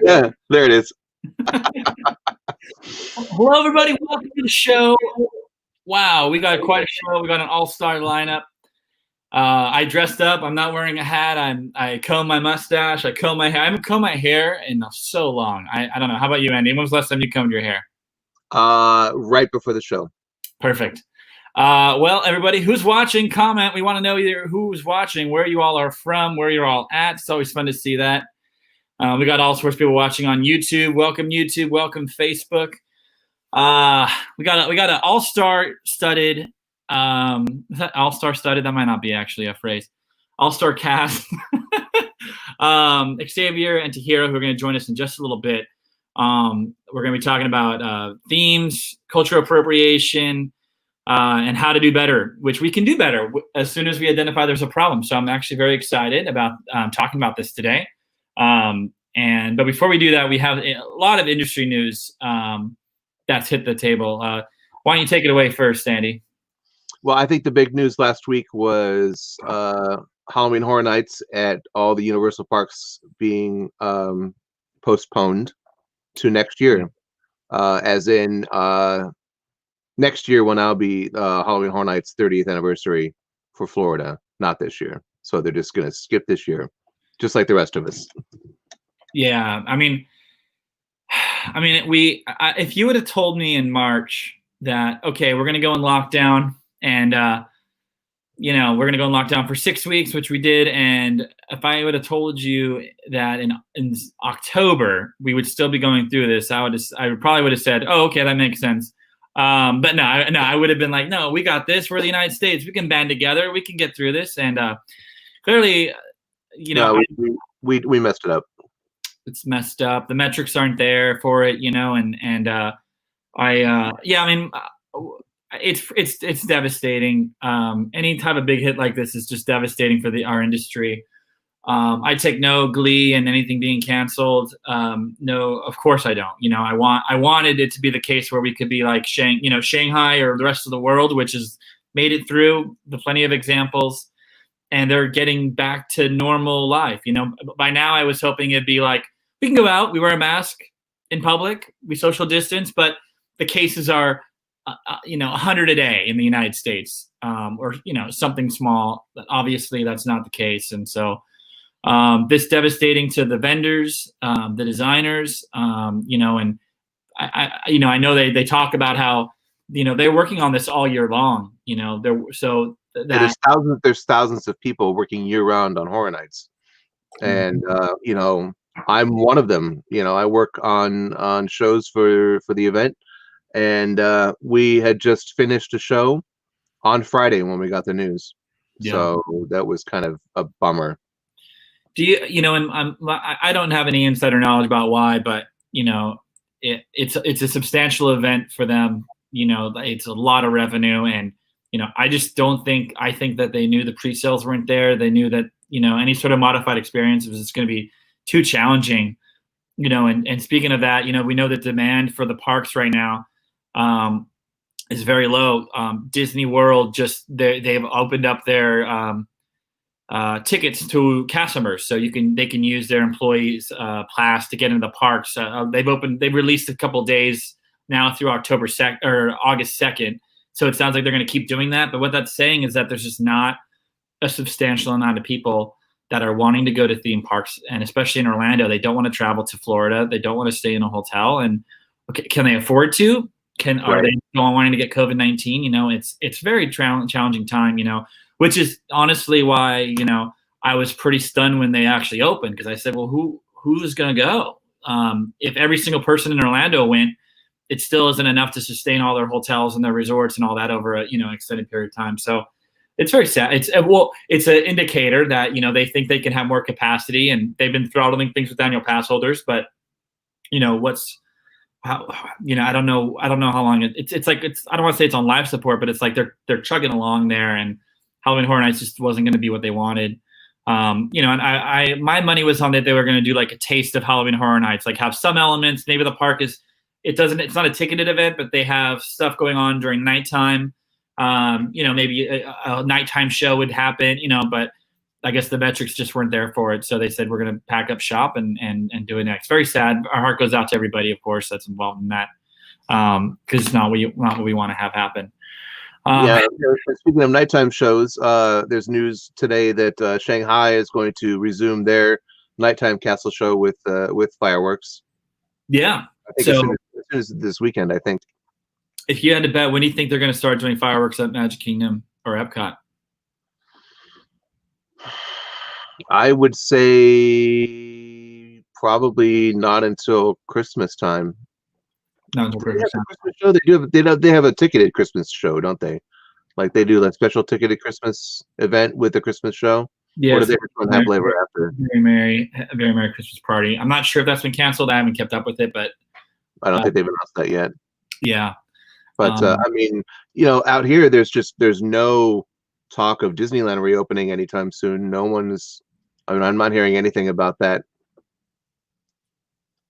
Yeah, there it is. Hello, everybody. Welcome to the show. Wow, we got quite a show. We got an all-star lineup. I dressed up. I'm not wearing a hat. I comb my mustache. I comb my hair. I haven't combed my hair in so long. I don't know. How about you, Andy? When was the last time you combed your hair? Right before the show. Perfect. Well, everybody who's watching, comment. We want to know either who's watching, where you all are from, where you're all at. It's always fun to see that. We got all sorts of people watching on YouTube. Welcome YouTube. Welcome Facebook. We got an all-star studded. Is that all-star studded? That might not be actually a phrase. All-star cast. Xavier and Tahirah, who are going to join us in just a little bit. We're going to be talking about themes, cultural appropriation, and how to do better, which we can do better as soon as we identify there's a problem. So I'm actually very excited about talking about this today. But before we do that, we have a lot of industry news that's hit the table. Why don't you take it away first, Andy? Well, I think the big news last week was Halloween Horror Nights at all the Universal parks being postponed to next year. As in, next year will now be Halloween Horror Nights 30th anniversary for Florida, not this year. So they're just going to skip this year, just like the rest of us. Yeah, I mean, if you would have told me in March that, okay, we're going to go in lockdown and, we're going to go in lockdown for 6 weeks, which we did. And if I would have told you that in October, we would still be going through this, I probably would have said, oh, okay, that makes sense. But no, I would have been like, no, we got this. We're the United States. We can band together. We can get through this. And clearly, we messed it up. It's messed up. The metrics aren't there for it, it's devastating. Any type of big hit like this is just devastating for our industry. I take no glee in anything being canceled. No, of course I don't. I wanted it to be the case where we could be like Shanghai or the rest of the world, which has made it through. The plenty of examples, and they're getting back to normal life. By now I was hoping it'd be like, we can go out, we wear a mask in public, we social distance, but the cases are, 100 a day in the United States, or something small. Obviously, that's not the case, and so this devastating to the vendors, the designers, and I know they talk about how they're working on this all year long. There's thousands of people working year round on Horror Nights, and I'm one of them. I work on shows for the event, and we had just finished a show on Friday when we got the news. Yeah. So that was kind of a bummer. Do you and I don't have any insider knowledge about why, but it's a substantial event for them. It's a lot of revenue, and I just don't think. I think that they knew the pre-sales weren't there. They knew that any sort of modified experience was just going to be too challenging. And speaking of that, we know that demand for the parks right now is very low. Disney World they've opened up their tickets to cast members, so they can use their employees' pass to get into the parks. They've released a couple days now through August 2nd. So it sounds like they're going to keep doing that. But what that's saying is that there's just not a substantial amount of people that are wanting to go to theme parks, and especially in Orlando, they don't want to travel to Florida. They don't want to stay in a hotel. And okay, can they afford to? Are they wanting to get COVID-19? It's very challenging time. Which is honestly why I was pretty stunned when they actually opened, because I said, well, who's going to go? If every single person in Orlando went, it still isn't enough to sustain all their hotels and their resorts and all that over a extended period of time. So it's very sad. It's an indicator that they think they can have more capacity, and they've been throttling things with annual pass holders. But I don't know how long it's like I don't want to say it's on life support, but it's like they're chugging along there, and Halloween Horror Nights just wasn't going to be what they wanted. And my money was on that they were going to do like a taste of Halloween Horror Nights, like have some elements. Maybe the park it's not a ticketed event, but they have stuff going on during nighttime. Maybe a nighttime show would happen, but I guess the metrics just weren't there for it. So they said, we're going to pack up shop and do it next. Very sad. Our heart goes out to everybody, of course, that's involved in that. Cause it's not what we want to have happen. Speaking of nighttime shows, there's news today that Shanghai is going to resume their nighttime castle show with fireworks. Yeah. I think as soon as this weekend, I think. If you had to bet, when do you think they're going to start doing fireworks at Magic Kingdom or Epcot? I would say probably not until Christmas time. Not until Christmas time. Christmas show. They have a ticketed Christmas show, don't they? Like they do like special ticketed Christmas event with the Christmas show. Yes. Or do they have later after? Very Merry Christmas Party. I'm not sure if that's been canceled. I haven't kept up with it, but I don't think they've announced that yet. Yeah. But I mean, out here there's no talk of Disneyland reopening anytime soon. I'm not hearing anything about that.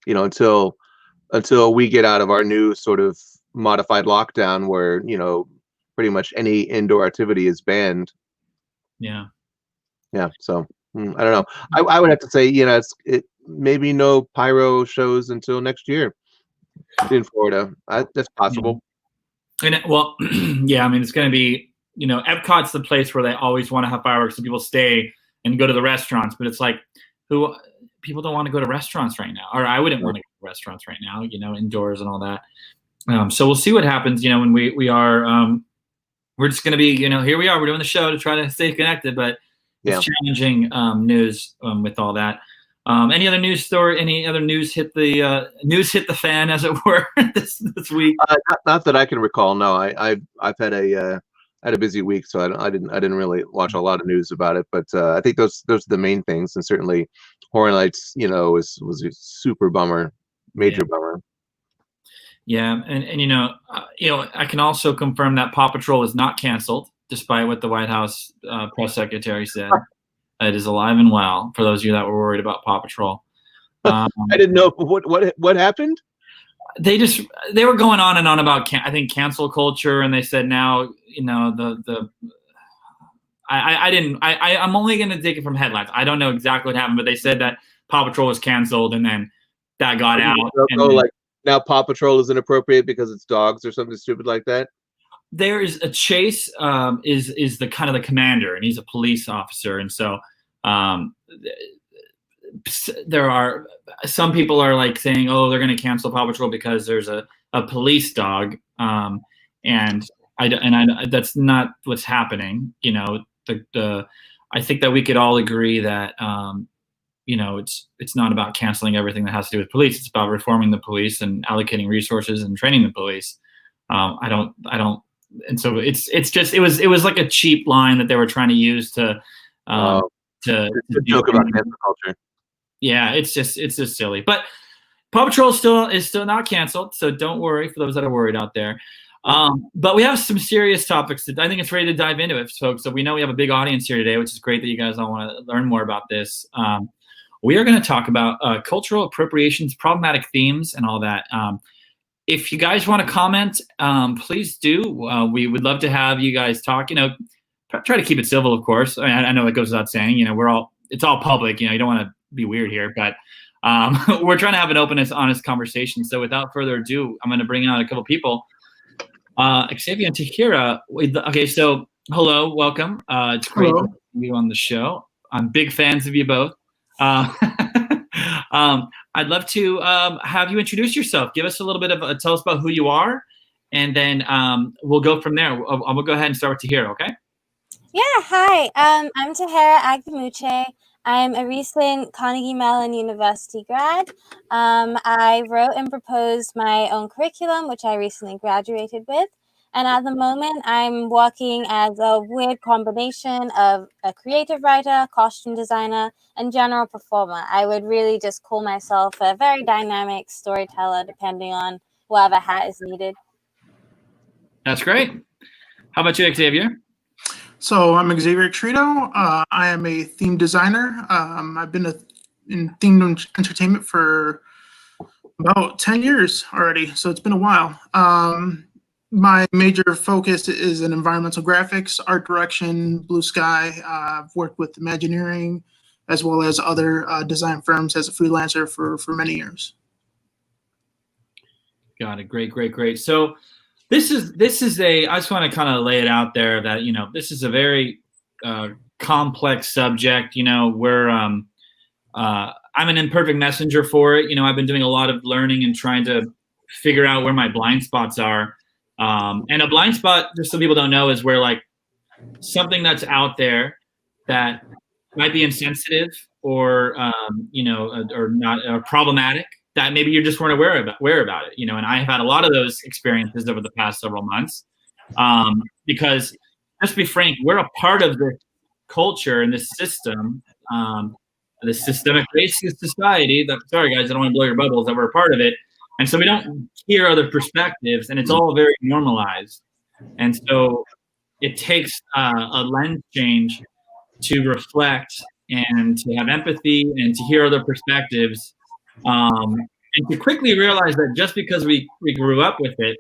Until we get out of our new sort of modified lockdown where, pretty much any indoor activity is banned. Yeah. Yeah. So I don't know. I would have to say, it maybe no pyro shows until next year in Florida. That's possible. And well, yeah, I mean, it's going to be, Epcot's the place where they always want to have fireworks, so people stay and go to the restaurants. But it's like, people don't want to go to restaurants right now, or I wouldn't want to go to restaurants right now, indoors and all that. So we'll see what happens, when we are, we're just going to be, here we are, we're doing the show to try to stay connected, but it's challenging news with all that. Any other news story? Any other news hit the fan, as it were, this week? Not that I can recall. No, I've had a busy week, so I didn't really watch a lot of news about it. But I think those are the main things, and certainly Horror Nights, was a super bummer, major bummer. Yeah, and I can also confirm that Paw Patrol is not canceled, despite what the White House press secretary said. It is alive and well. For those of you that were worried about Paw Patrol, I didn't know what happened. They were going on and on about I think cancel culture, and they said now I'm only going to take it from headlines. I don't know exactly what happened, but they said that Paw Patrol was canceled, and then that got out. Like now Paw Patrol is inappropriate because it's dogs or something stupid like that. There is a Chase is the kind of the commander, and he's a police officer, and so there are some people are like saying, oh, they're going to cancel Paw Patrol because there's a police dog, and that's not what's happening. I think that we could all agree that it's not about canceling everything that has to do with police. It's about reforming the police and allocating resources and training the police. And so it was like a cheap line that they were trying to use to joke about cancel culture. Yeah, it's just silly. But Paw Patrol is still not canceled, so don't worry for those that are worried out there. But we have some serious topics that I think it's ready to dive into it, folks. So we know we have a big audience here today, which is great that you guys all want to learn more about this. We are going to talk about cultural appropriations, problematic themes, and all that. If you guys want to comment, please do. We would love to have you guys talk. Try to keep it civil, of course. I know it goes without saying. It's all public. You don't want to be weird here, but we're trying to have an open, honest conversation. So without further ado, I'm going to bring out a couple people. Xavier and Tahirah. Okay, so hello, welcome. It's great to have you on the show. I'm big fans of you both. I'd love to have you introduce yourself. Give us a little bit of tell us about who you are, and then we'll go from there. We'll go ahead and start with Tahirah, okay? Yeah, hi. I'm Tahirah Agbamuche. I'm a recent Carnegie Mellon University grad. I wrote and proposed my own curriculum, which I recently graduated with. And at the moment, I'm working as a weird combination of a creative writer, costume designer, and general performer. I would really just call myself a very dynamic storyteller, depending on whatever hat is needed. That's great. How about you, Xavier? So I'm Xavier Treto. I am a theme designer. I've been in themed entertainment for about 10 years already, so it's been a while. My major focus is in environmental graphics, art direction, blue sky. I've worked with Imagineering as well as other design firms as a freelancer for many years. Got it. Great. So this is a, I just want to kind of lay it out there that, this is a very complex subject. Where I'm an imperfect messenger for it. I've been doing a lot of learning and trying to figure out where my blind spots are. And a blind spot, just so people don't know, is where like something that's out there that might be insensitive or or not or problematic, that maybe you just weren't aware about it. And I have had a lot of those experiences over the past several months, because let's be frank, we're a part of the culture and this system, the systemic racist society. Sorry guys, I don't want to blow your bubbles, that we're a part of it. And so we don't hear other perspectives, and it's all very normalized. And so it takes a lens change to reflect and to have empathy and to hear other perspectives, and to quickly realize that just because we grew up with it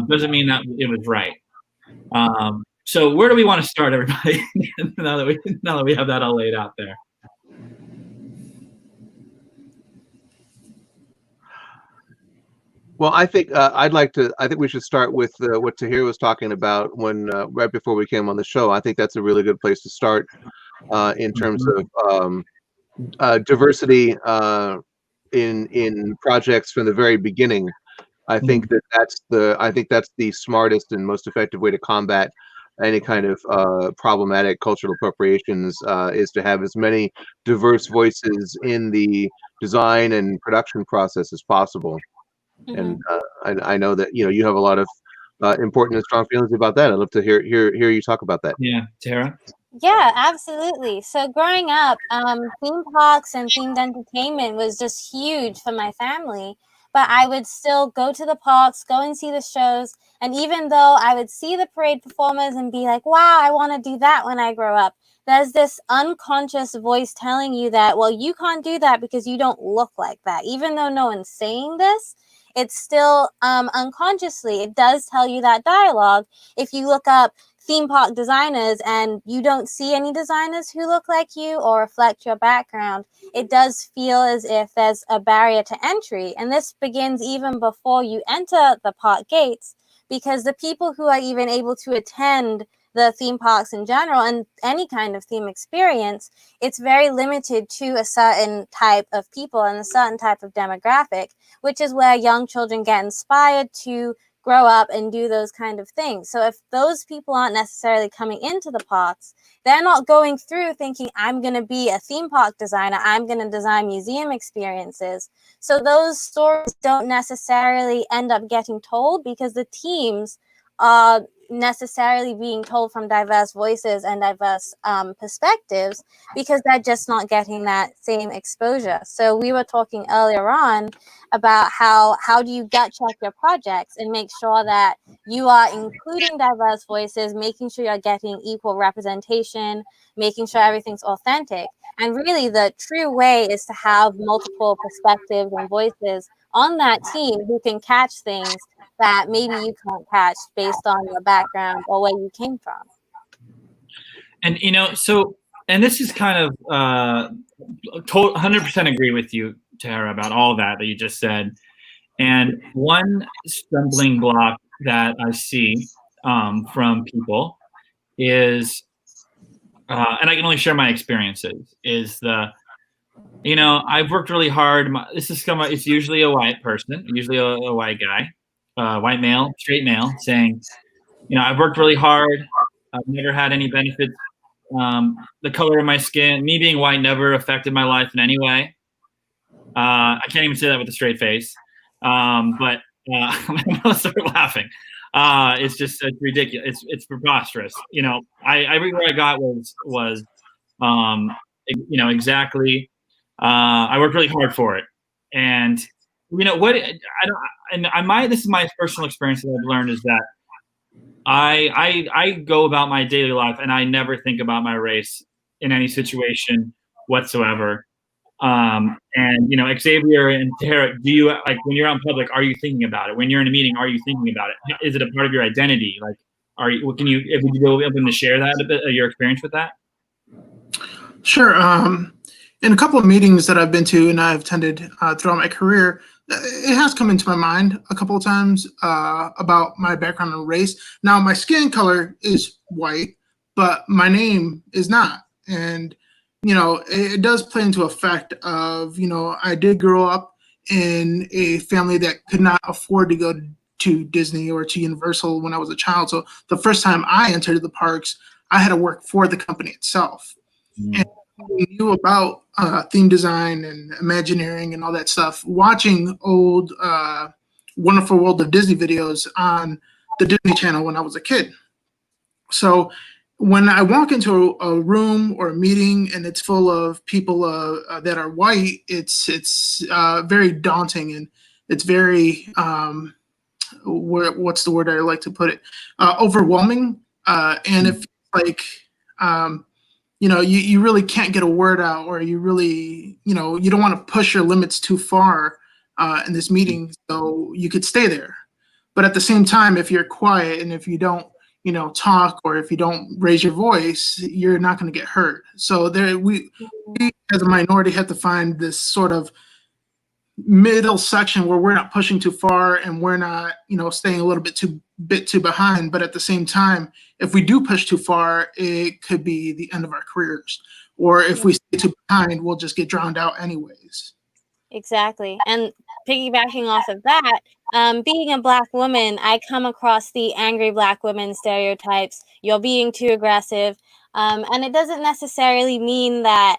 doesn't mean that it was right. So where do we want to start, everybody? now that we have that all laid out there. Well, I think I think we should start with what Tahirah was talking about when right before we came on the show. I think that's a really good place to start in terms of diversity in projects from the very beginning. I think that's the smartest and most effective way to combat any kind of problematic cultural appropriations, is to have as many diverse voices in the design and production process as possible. And I know that you have a lot of important and strong feelings about that. I'd love to hear you talk about that. Yeah, Tahirah. Yeah, absolutely. So growing up, theme parks and themed entertainment was just huge for my family. But I would still go to the parks, go and see the shows. And even though I would see the parade performers and be like, wow, I want to do that when I grow up, there's this unconscious voice telling you that, well, you can't do that because you don't look like that. Even though no one's saying this, it's still unconsciously, it does tell you that dialogue. If you look up theme park designers and you don't see any designers who look like you or reflect your background, it does feel as if there's a barrier to entry. And this begins even before you enter the park gates, because the people who are even able to attend the theme parks in general and any kind of theme experience, it's very limited to a certain type of people and a certain type of demographic, which is where young children get inspired to grow up and do those kind of things. So if those people aren't necessarily coming into the parks, they're not going through thinking, I'm going to be a theme park designer, I'm going to design museum experiences. So those stories don't necessarily end up getting told because the teams are necessarily being told from diverse voices and diverse perspectives, because they're just not getting that same exposure. So we were talking earlier on about how do you gut check your projects and make sure that you are including diverse voices, making sure you're getting equal representation, making sure everything's authentic. And really the true way is to have multiple perspectives and voices on that team who can catch things that maybe you can't catch based on your background or where you came from. And and this is kind of 100% agree with you, Tahirah, about all that you just said. And one stumbling block that I see from people is, and I can only share my experiences, is I've worked really hard. It's usually a white person, usually a white guy, white male, straight male, saying, I've worked really hard. I've never had any benefits. The color of my skin, me being white, never affected my life in any way. I can't even say that with a straight face. But I'm gonna start laughing. It's just ridiculous. It's preposterous. Everywhere I got was exactly. I worked really hard for it, and this is my personal experience that I've learned is that I go about my daily life and I never think about my race in any situation whatsoever. And Xavier and Tahirah, do you like when you're out in public? Are you thinking about it? When you're in a meeting, are you thinking about it? Is it a part of your identity? Like, are you? Can you? If you go open to share that a bit, your experience with that? Sure. In a couple of meetings that I've been to and I've attended throughout my career, it has come into my mind a couple of times about my background and race. Now, my skin color is white, but my name is not. And, it does play into effect of, I did grow up in a family that could not afford to go to Disney or to Universal when I was a child. So the first time I entered the parks, I had to work for the company itself. And we knew about theme design and Imagineering and all that stuff, watching old Wonderful World of Disney videos on the Disney Channel when I was a kid. So when I walk into a room or a meeting and it's full of people that are white, it's very daunting, and it's very what's the word I like to put it? Overwhelming. And if like you really can't get a word out, or you really, you don't want to push your limits too far in this meeting, so you could stay there. But at the same time, if you're quiet and if you don't, talk, or if you don't raise your voice, you're not going to get hurt. So we as a minority have to find this sort of middle section where we're not pushing too far and we're not, staying a little bit too behind. But at the same time, if we do push too far, it could be the end of our careers. Or if we stay too behind, we'll just get drowned out anyways. Exactly. And piggybacking off of that, being a Black woman, I come across the angry Black women stereotypes. You're being too aggressive. And it doesn't necessarily mean that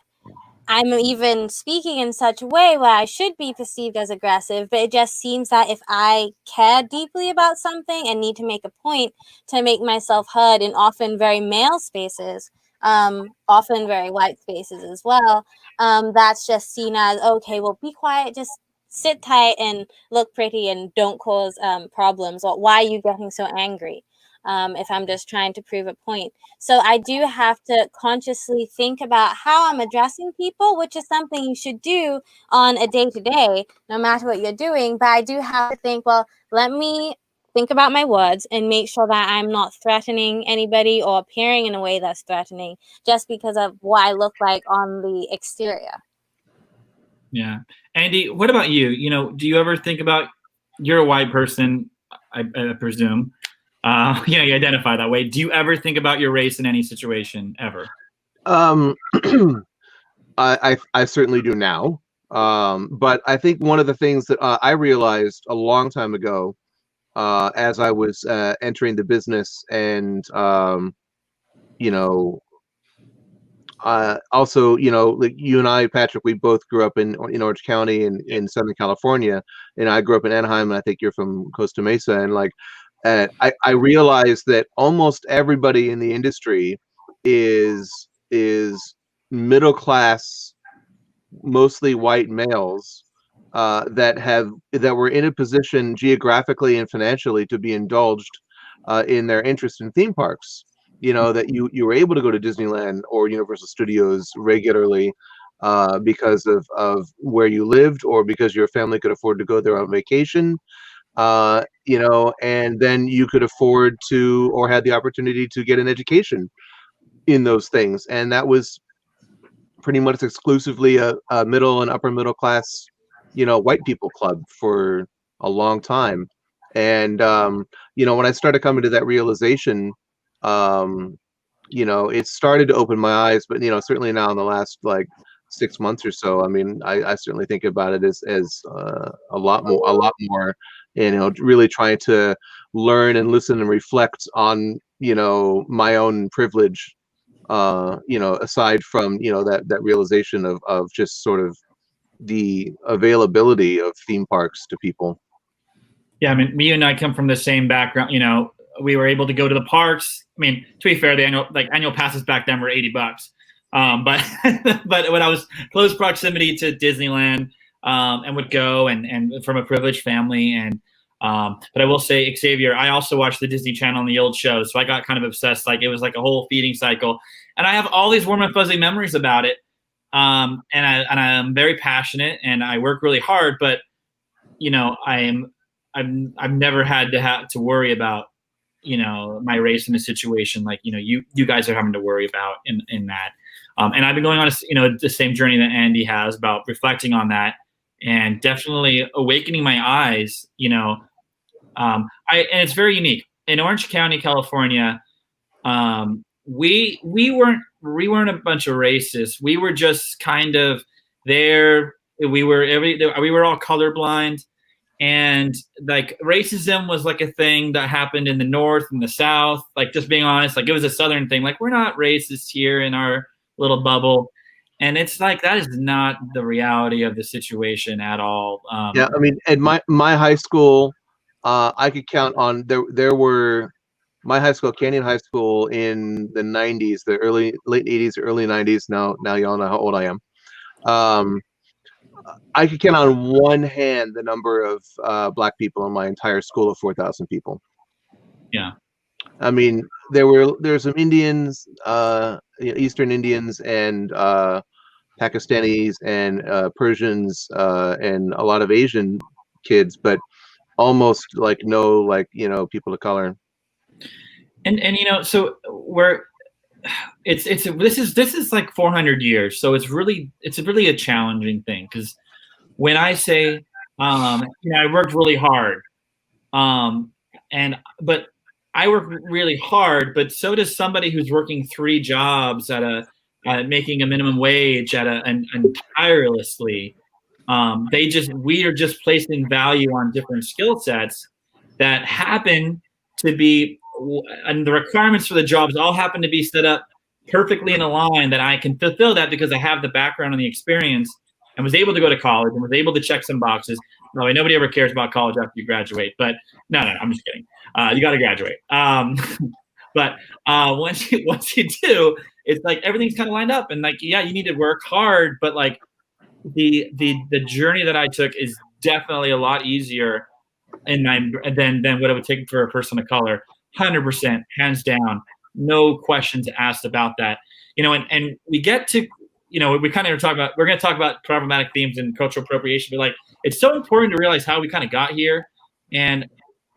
I'm even speaking in such a way where I should be perceived as aggressive, but it just seems that if I care deeply about something and need to make a point to make myself heard in often very male spaces, often very white spaces as well, that's just seen as, okay, well, be quiet, just sit tight and look pretty and don't cause problems. Or why are you getting so angry? If I'm just trying to prove a point. So I do have to consciously think about how I'm addressing people, which is something you should do on a day-to-day, no matter what you're doing. But I do have to think, well, let me think about my words and make sure that I'm not threatening anybody or appearing in a way that's threatening just because of what I look like on the exterior. Yeah. Andy, what about you? Do you ever think about, you're a white person, I presume. You identify that way. Do you ever think about your race in any situation ever? I certainly do now. But I think one of the things that I realized a long time ago, as I was entering the business, and also, like you and I, Patrick, we both grew up in Orange County in Southern California, and I grew up in Anaheim, and I think you're from Costa Mesa, and like. I realized that almost everybody in the industry is middle class, mostly white males that were in a position geographically and financially to be indulged in their interest in theme parks. That you were able to go to Disneyland or Universal Studios regularly because of where you lived, or because your family could afford to go there on vacation. And then you could afford to, or had the opportunity to, get an education in those things. And that was pretty much exclusively a middle and upper middle class, white people club for a long time. And, when I started coming to that realization, it started to open my eyes, but, certainly now in the last, 6 months or so, I mean, I certainly think about it as a lot more, really trying to learn and listen and reflect on, my own privilege, aside from, that realization of just sort of the availability of theme parks to people. Yeah, I mean, me and I come from the same background. We were able to go to the parks. I mean, to be fair, the annual passes back then were $80. But but when I was close proximity to Disneyland, and would go and from a privileged family, and but I will say, Xavier, I also watched the Disney Channel and the old shows, so I got kind of obsessed. Like, it was like a whole feeding cycle, and I have all these warm and fuzzy memories about it. and I'm very passionate and I work really hard, but you know, I've never had to worry about, you know, my race in a situation like, you know, you guys are having to worry about in that. And I've been going on you know, the same journey that Andy has about reflecting on that and definitely awakening my eyes, you know. And it's very unique in Orange County, California. We weren't a bunch of racists. We were just kind of there. We were all colorblind, and like racism was like a thing that happened in the North and the South. Like, just being honest, like it was a Southern thing. Like, we're not racist here in our little bubble, and it's like that is not the reality of the situation at all. Yeah, I mean, at my high school, I could count on there were my high school, Canyon High School, in the 90s, the late 80s, early 90s. Now y'all know how old I am. I could count on one hand the number of black people in my entire school of 4,000 people. Yeah. I mean, there's some Indians, Eastern Indians, and Pakistanis and Persians, and a lot of Asian kids, but almost like no, like, you know, people of color. And you know, so this is like 400 years, so it's really a challenging thing, because when I say, you know, I worked really hard, but I work really hard, but so does somebody who's working 3 jobs at making a minimum wage and tirelessly. We are just placing value on different skill sets that happen to be, and the requirements for the jobs all happen to be set up perfectly in a line that I can fulfill that because I have the background and the experience and was able to go to college and was able to check some boxes. By the way, nobody ever cares about college after you graduate, but no, I'm just kidding. You got to graduate. But once you do, it's like everything's kind of lined up, and like, yeah, you need to work hard, but like the journey that I took is definitely a lot easier than what it would take for a person of color. 100%, hands down, no questions asked about that. You know, and we get to, you know, we're going to talk about problematic themes and cultural appropriation, but like, it's so important to realize how we kind of got here. And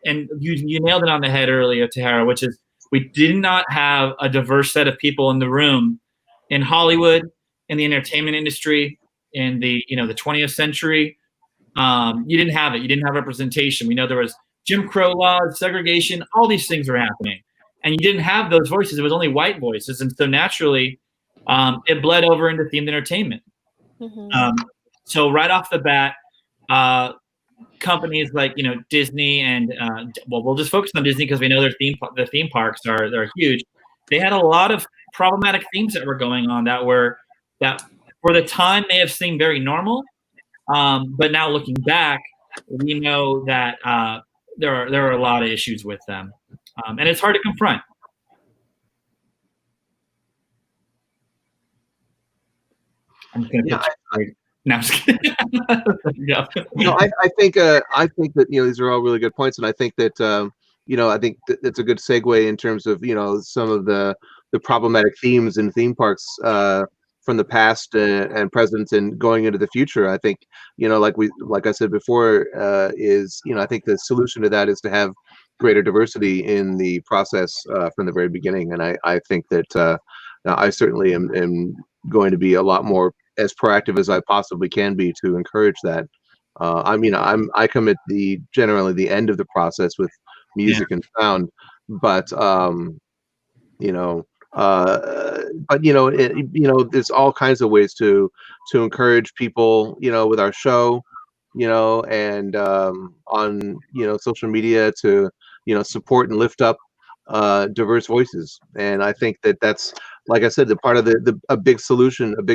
you nailed it on the head earlier, Tahirah, which is we did not have a diverse set of people in the room in Hollywood, in the entertainment industry, in the 20th century. You didn't have it. You didn't have representation. We know there was Jim Crow laws, segregation, all these things were happening. And you didn't have those voices. It was only white voices. And so naturally, it bled over into themed entertainment. Mm-hmm. So right off the bat, companies like, you know, Disney and, we'll just focus on Disney because we know the theme parks they're huge. They had a lot of problematic themes that were going on that for the time may have seemed very normal. But now looking back, we know that there are a lot of issues with them, and it's hard to confront. I'm just gonna no, I'm just kidding. Yeah. No, I think that, you know, these are all really good points, and I think that you know, I think that's a good segue in terms of, you know, some of the problematic themes in theme parks from the past and present and going into the future. I think, you know, like I said before, is, you know, I think the solution to that is to have greater diversity in the process from the very beginning. And I think that I certainly am going to be a lot more as proactive as I possibly can be to encourage that. I mean, I come at generally the end of the process with music and sound, but you know, but you know, there's all kinds of ways to encourage people, you know, with our show, you know, and on, you know, social media to, you know, support and lift up diverse voices. And I think that that's, like I said, the part of a big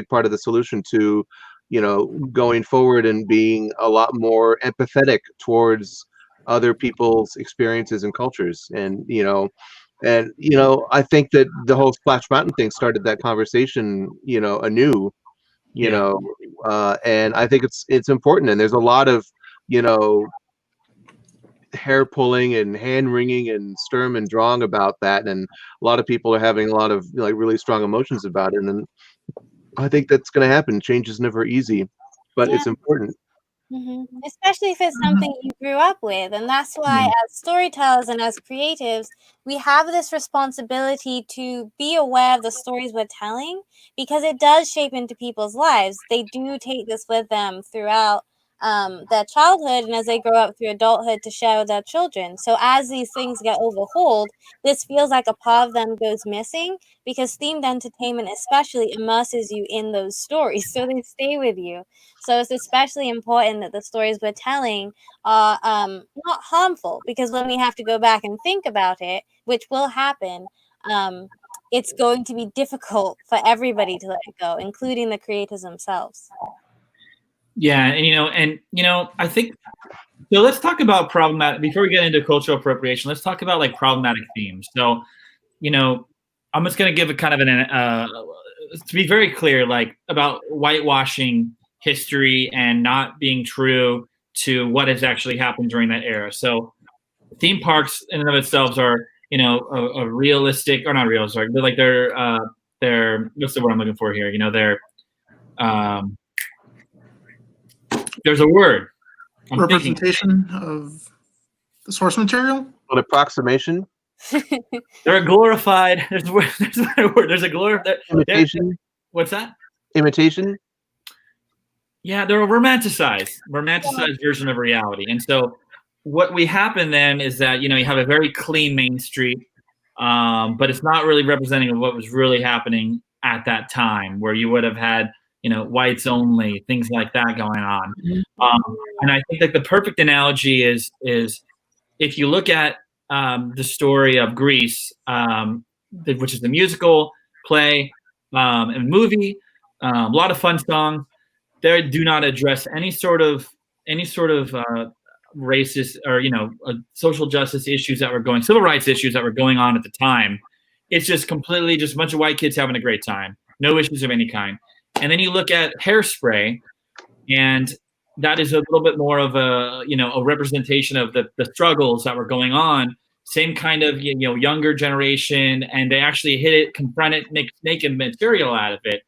part of the solution to, you know, going forward and being a lot more empathetic towards other people's experiences and cultures. And you know, I think that the whole Splash Mountain thing started that conversation, you know, anew, you know, and I think it's important. And there's a lot of, you know, hair pulling and hand wringing and Sturm and Drang about that, and a lot of people are having a lot of, like, really strong emotions about it. And I think that's going to happen. Change is never easy, but it's important. Especially if it's something you grew up with. And that's why, as storytellers and as creatives, we have this responsibility to be aware of the stories we're telling, because it does shape into people's lives. They do take this with them throughout their childhood and as they grow up through adulthood to share with their children. So as these things get overhauled, this feels like a part of them goes missing, because themed entertainment especially immerses you in those stories, so they stay with you. So it's especially important that the stories we're telling are not harmful, because when we have to go back and think about it, which will happen, it's going to be difficult for everybody to let it go, including the creators themselves. Yeah, and I think so. Let's talk about problematic before we get into cultural appropriation. Let's talk about like problematic themes. So, I'm just going to give a kind of to be very clear, like about whitewashing history and not being true to what has actually happened during that era. So, theme parks in and of themselves are, a realistic or not realistic. They're like they're what's the word I'm looking for here? They're there's a word. Representation of the source material? An approximation? They're a glorified. There's a word. There's a glorified. Imitation? What's that? Imitation? Yeah, they're a romanticized version of reality. And so what we happen then is that, you have a very clean Main Street, but it's not really representing of what was really happening at that time, where you would have had, whites only, things like that going on. And I think that the perfect analogy is if you look at the story of Grease, which is the musical, play, and movie, a lot of fun songs. They do not address any sort of racist or social justice issues that were civil rights issues that were going on at the time. It's just completely just a bunch of white kids having a great time, no issues of any kind. And then you look at Hairspray, and that is a little bit more of a representation of the struggles that were going on. Same kind of younger generation, and they actually confront it, make naked material out of it.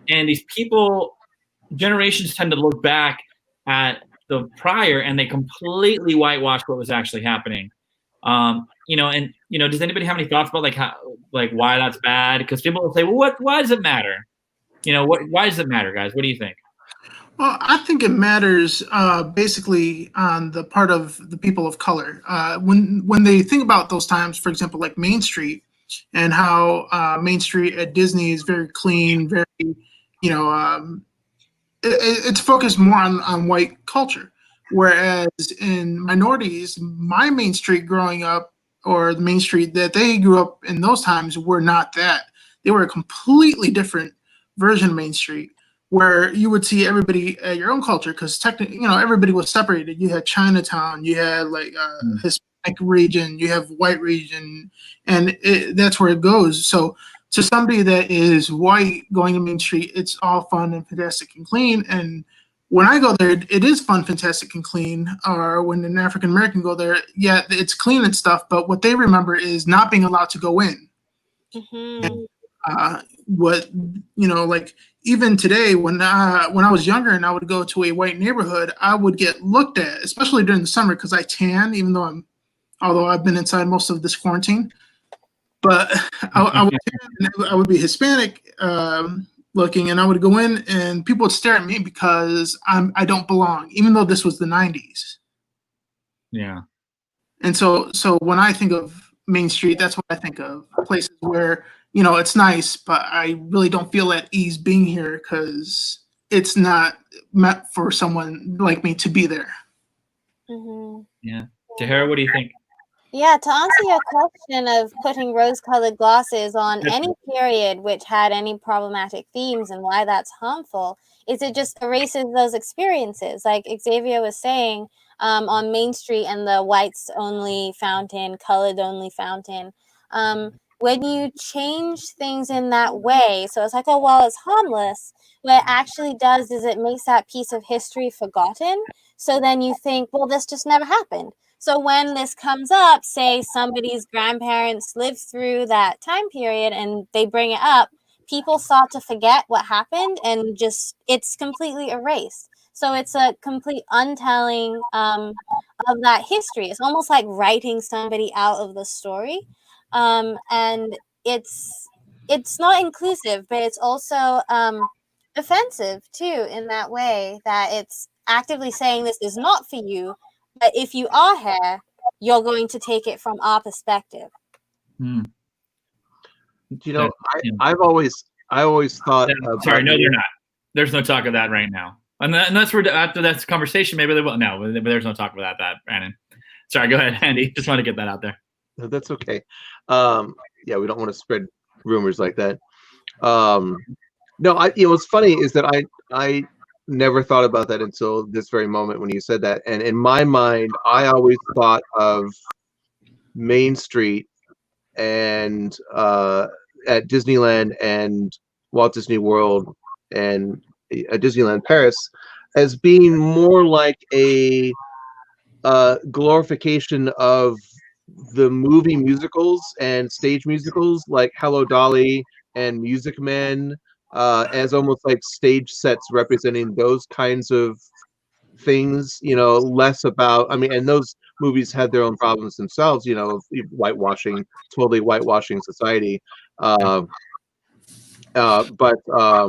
And these people, generations tend to look back at the prior, and they completely whitewash what was actually happening. Does anybody have any thoughts about why that's bad? Because people will say, well, why does it matter? Why does it matter, guys? What do you think? Well, I think it matters basically on the part of the people of color. When they think about those times, for example, like Main Street, and how Main Street at Disney is very clean, very, it's focused more on white culture. Whereas in minorities, my Main Street growing up, or the Main Street that they grew up in those times, were not that. They were a completely different version of Main Street, where you would see everybody at your own culture, because technically, everybody was separated. You had Chinatown, you had Hispanic region, you have white region, and that's where it goes. So to somebody that is white going to Main Street, it's all fun and fantastic and clean. And when I go there, it is fun, fantastic, and clean. Or when an African American go there, yeah, it's clean and stuff. But what they remember is not being allowed to go in. And, even today, when I was younger and I would go to a white neighborhood, I would get looked at, especially during the summer, because I tan, although I've been inside most of this quarantine. But I would be Hispanic looking, and I would go in, and people would stare at me because I don't belong, even though this was the 90s. Yeah. And so when I think of Main Street, that's what I think of, places where it's nice, but I really don't feel at ease being here because it's not meant for someone like me to be there. Yeah. Tahirah, what do you think? Yeah, to answer your question of putting rose-colored glasses on any period which had any problematic themes and why that's harmful, is it just erases those experiences. Like Xavier was saying, on Main Street and the whites-only fountain, colored-only fountain, when you change things in that way, so it's like, oh, well, it's harmless. What it actually does is it makes that piece of history forgotten. So then you think, well, this just never happened. So when this comes up, say somebody's grandparents lived through that time period and they bring it up, people start to forget what happened and just it's completely erased. So it's a complete untelling of that history. It's almost like writing somebody out of the story, and it's not inclusive, but it's also offensive too, in that way that it's actively saying this is not for you, but if you are here, you're going to take it from our perspective. Hmm. You know, I always thought. Sorry, no, they're not. There's no talk of that right now. And that's where after that conversation, maybe they will. No, but there's no talk about that, Brandon. Sorry, go ahead, Andy. Just want to get that out there. No, that's okay. Yeah, we don't want to spread rumors like that. No, what's funny is that I never thought about that until this very moment when you said that. And in my mind, I always thought of Main Street and at Disneyland and Walt Disney World and Disneyland Paris as being more like a glorification of the movie musicals and stage musicals like Hello Dolly and Music Man, as almost like stage sets representing those kinds of things, less about, and those movies had their own problems themselves, totally whitewashing society. But I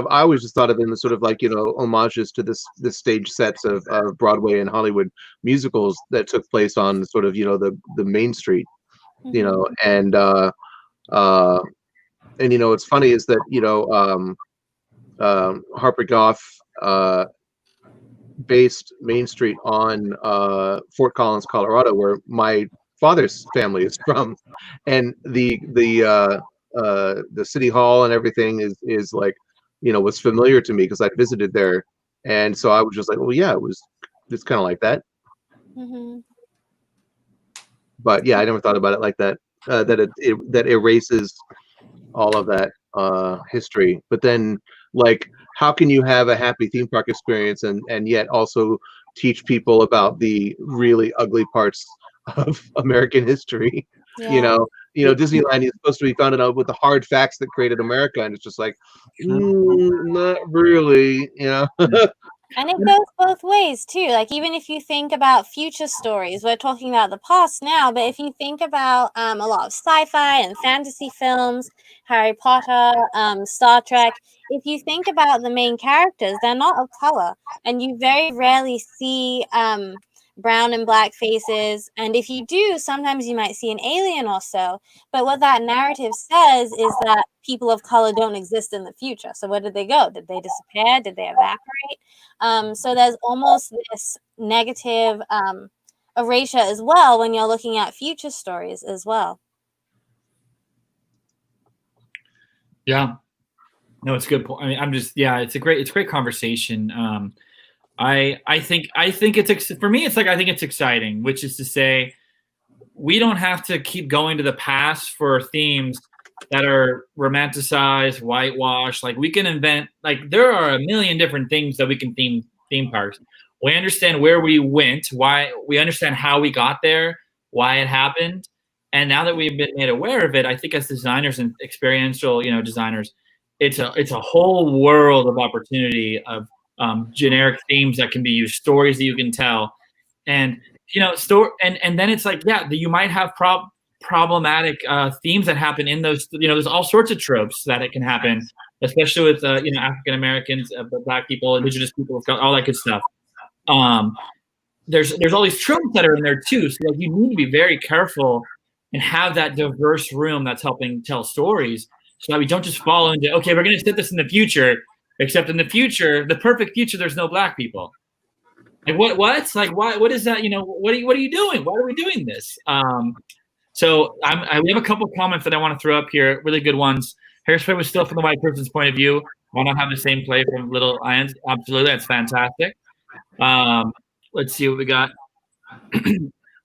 always just thought of them as sort of like, homages to this stage sets of Broadway and Hollywood musicals that took place on sort of, the Main Street, and what's funny is that, Harper Goff based Main Street on Fort Collins, Colorado, where my father's family is from, and the city hall and everything is like, was familiar to me because I visited there, and so I was just like, well, yeah, it's kind of like that. But yeah, I never thought about it like that. That erases all of that history. But then, like, how can you have a happy theme park experience and yet also teach people about the really ugly parts of American history? Yeah. Disneyland is supposed to be founded out with the hard facts that created America, and it's just like, not really, And it goes both ways too. Like, even if you think about future stories, we're talking about the past now, but if you think about a lot of sci-fi and fantasy films, Harry Potter, Star Trek, if you think about the main characters, they're not of color, and you very rarely see brown and black faces. And if you do, sometimes you might see an alien or so. But what that narrative says is that people of color don't exist in the future. So where did they go? Did they disappear? Did they evaporate? So there's almost this negative erasure as well when you're looking at future stories as well. Yeah, no, it's a good point. It's a great conversation. I think it's, for me, it's like, I think it's exciting, which is to say, we don't have to keep going to the past for themes that are romanticized, whitewashed. Like, we can invent, like, there are a million different things that we can theme parks. We understand where we went, why we understand how we got there, why it happened. And now that we've been made aware of it, I think as designers and experiential, designers, it's a whole world of opportunity of generic themes that can be used, stories that you can tell, and and then it's like, you might have problematic themes that happen in those. There's all sorts of tropes that it can happen, especially with African Americans, Black people, Indigenous people, all that good stuff. There's all these tropes that are in there too, so like, you need to be very careful and have that diverse room that's helping tell stories, so that we don't just fall into, okay, we're going to set this in the future. Except in the future, the perfect future, there's no Black people. Like, what? Like, why? What is that? What are you doing? Why are we doing this? So we have a couple of comments that I want to throw up here, really good ones. Hairspray was still from the white person's point of view. Why not have the same play from Little Lions? Absolutely, that's fantastic. Let's see what we got.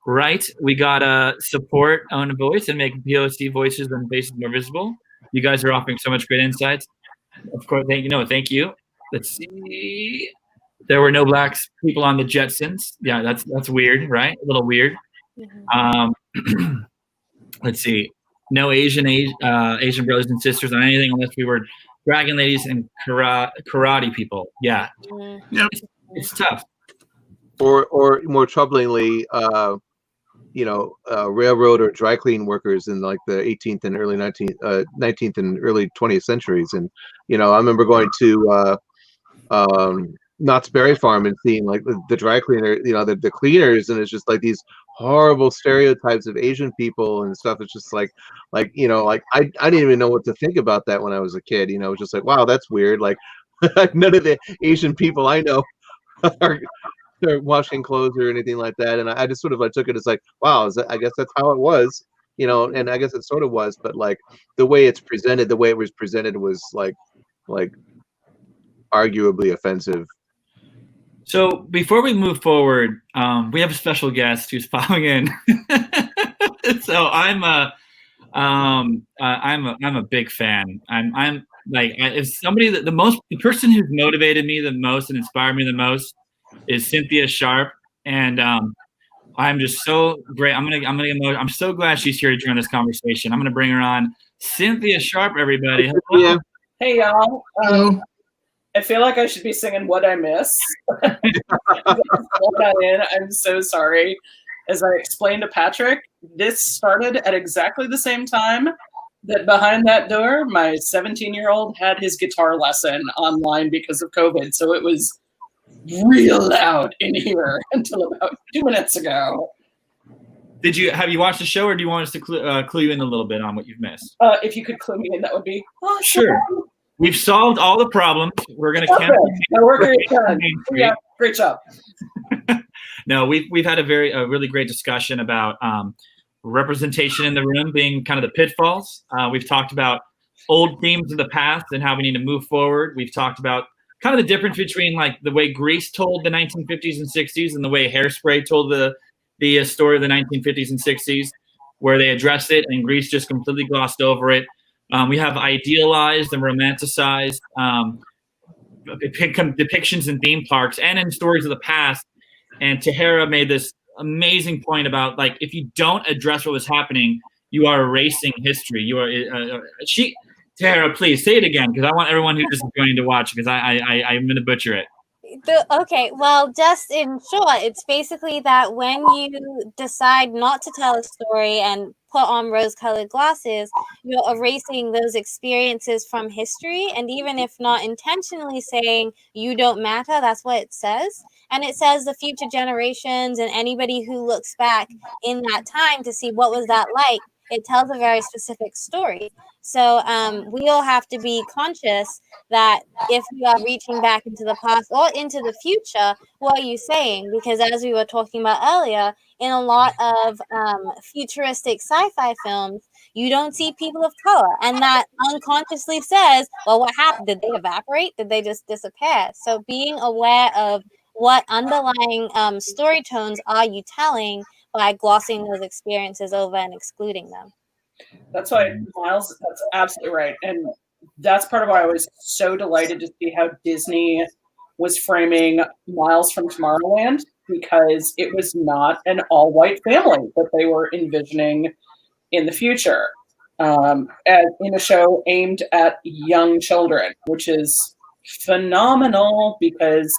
Right, we got support on a voice and make POC voices and faces more visible. You guys are offering so much great insights. Of course, thank you. Let's see. There were no Black people on the Jetsons. Yeah, that's weird, right? A little weird. Let's see. no Asian brothers and sisters on anything unless we were dragon ladies and karate people. Yeah, Yep. it's tough. Or more troublingly, railroad or dry clean workers in like the 18th and early 19th and early 20th centuries. And I remember going to Knott's Berry Farm and seeing like the dry cleaner, the cleaners, and it's just like these horrible stereotypes of Asian people and stuff. It's just like I didn't even know what to think about that when I was a kid. It was just like, wow, that's weird. Like none of the Asian people I know are washing clothes or anything like that. And I just sort of like took it as like, wow, I guess that's how it was, and I guess it sort of was, but like the way it was presented was like arguably offensive. So before we move forward, we have a special guest who's following in. So I'm a big fan. I'm like, if somebody the person who's motivated me the most and inspired me the most is Cynthia Sharpe, and I'm just so great. I'm so glad she's here to join this conversation. I'm gonna bring her on. Cynthia Sharpe, everybody. Yeah. Hey y'all. I feel like I should be singing What I Miss. I'm so sorry. As I explained to Patrick, this started at exactly the same time that behind that door, my 17-year-old had his guitar lesson online because of COVID. So it was real loud in here until about 2 minutes ago. Have you watched the show, or do you want us to clue you in a little bit on what you've missed? If you could clue me in, that would be awesome. Sure. We've solved all the problems. We're going to cancel. Yeah, great job. No, we've had a really great discussion about representation in the room being kind of the pitfalls. We've talked about old themes of the past and how we need to move forward. We've talked about kind of the difference between like the way Grease told the 1950s and 60s and the way Hairspray told the story of the 1950s and 60s, where they addressed it and Grease just completely glossed over it. We have idealized and romanticized depictions in theme parks and in stories of the past. And Tahirah made this amazing point about, like, if you don't address what was happening, you are erasing history. You are Tahirah, please say it again, because I want everyone who's just joining to watch, because I'm going to butcher it. Okay, well, just in short, it's basically that when you decide not to tell a story and put on rose-colored glasses, you're erasing those experiences from history, and even if not intentionally saying you don't matter, that's what it says. And it says the future generations and anybody who looks back in that time to see what was that like, it tells a very specific story. So we all have to be conscious that if we are reaching back into the past or into the future, what are you saying? Because as we were talking about earlier, in a lot of futuristic sci-fi films, you don't see people of color. And that unconsciously says, well, what happened? Did they evaporate? Did they just disappear? So being aware of what underlying story tones are you telling by glossing those experiences over and excluding them. That's why, Miles, that's absolutely right. And that's part of why I was so delighted to see how Disney was framing Miles from Tomorrowland, because it was not an all-white family that they were envisioning in the future, in a show aimed at young children, which is phenomenal, because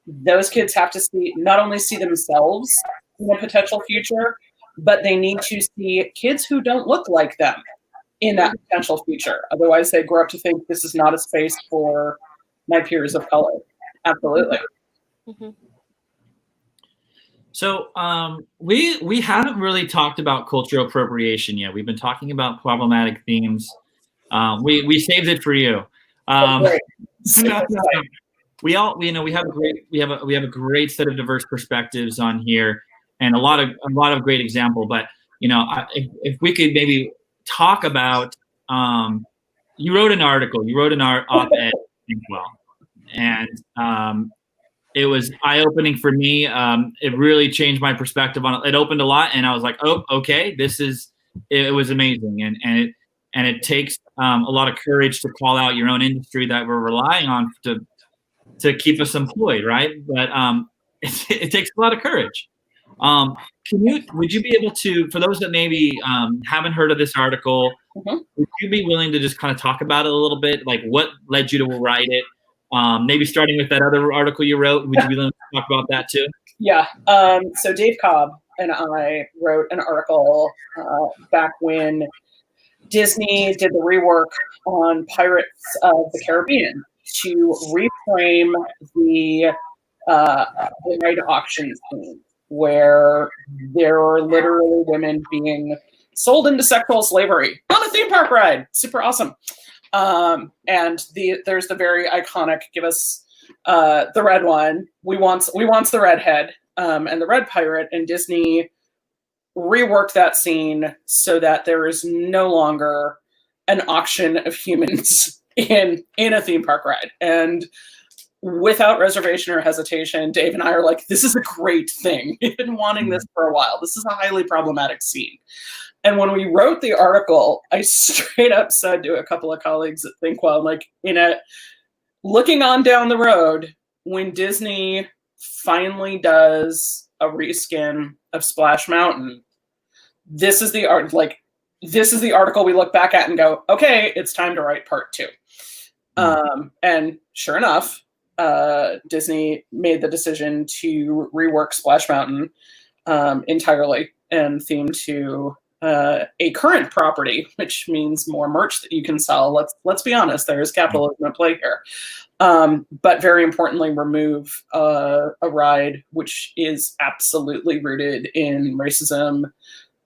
those kids have to not only see themselves in a potential future, but they need to see kids who don't look like them in that potential future. Otherwise, they grow up to think this is not a space for my peers of color. Absolutely. Mm-hmm. So we haven't really talked about cultural appropriation yet. We've been talking about problematic themes. We saved it for you. We have a great set of diverse perspectives on here, and a lot of great example. But if we could maybe talk about, you wrote an article, op-ed as well, and it was eye-opening for me. It really changed my perspective on it. It opened a lot, and I was like, oh, okay, it was amazing, and it takes a lot of courage to call out your own industry that we're relying on to keep us employed, right? But it takes a lot of courage. Would you be able to, for those that maybe haven't heard of this article, would you be willing to just kind of talk about it a little bit? Like what led you to write it? Maybe starting with that other article you wrote, would you be willing to talk about that too? Yeah. So Dave Cobb and I wrote an article back when Disney did the rework on Pirates of the Caribbean to reframe the ride auction scene, where there are literally women being sold into sexual slavery on a theme park ride. Super awesome. And there's the very iconic, give us the red one. We wants the redhead and the red pirate, and Disney reworked that scene so that there is no longer an auction of humans in a theme park ride. And without reservation or hesitation, Dave and I are like, this is a great thing. We've been wanting this for a while. This is a highly problematic scene. And when we wrote the article, I straight up said to a couple of colleagues at ThinkWell, like, looking on down the road, when Disney finally does a reskin of Splash Mountain, this is the article we look back at and go, okay, it's time to write part 2. And sure enough, Disney made the decision to rework Splash Mountain entirely and themed to a current property, which means more merch that you can sell. Let's be honest, there is capitalism at play here. But very importantly, remove a ride which is absolutely rooted in racism.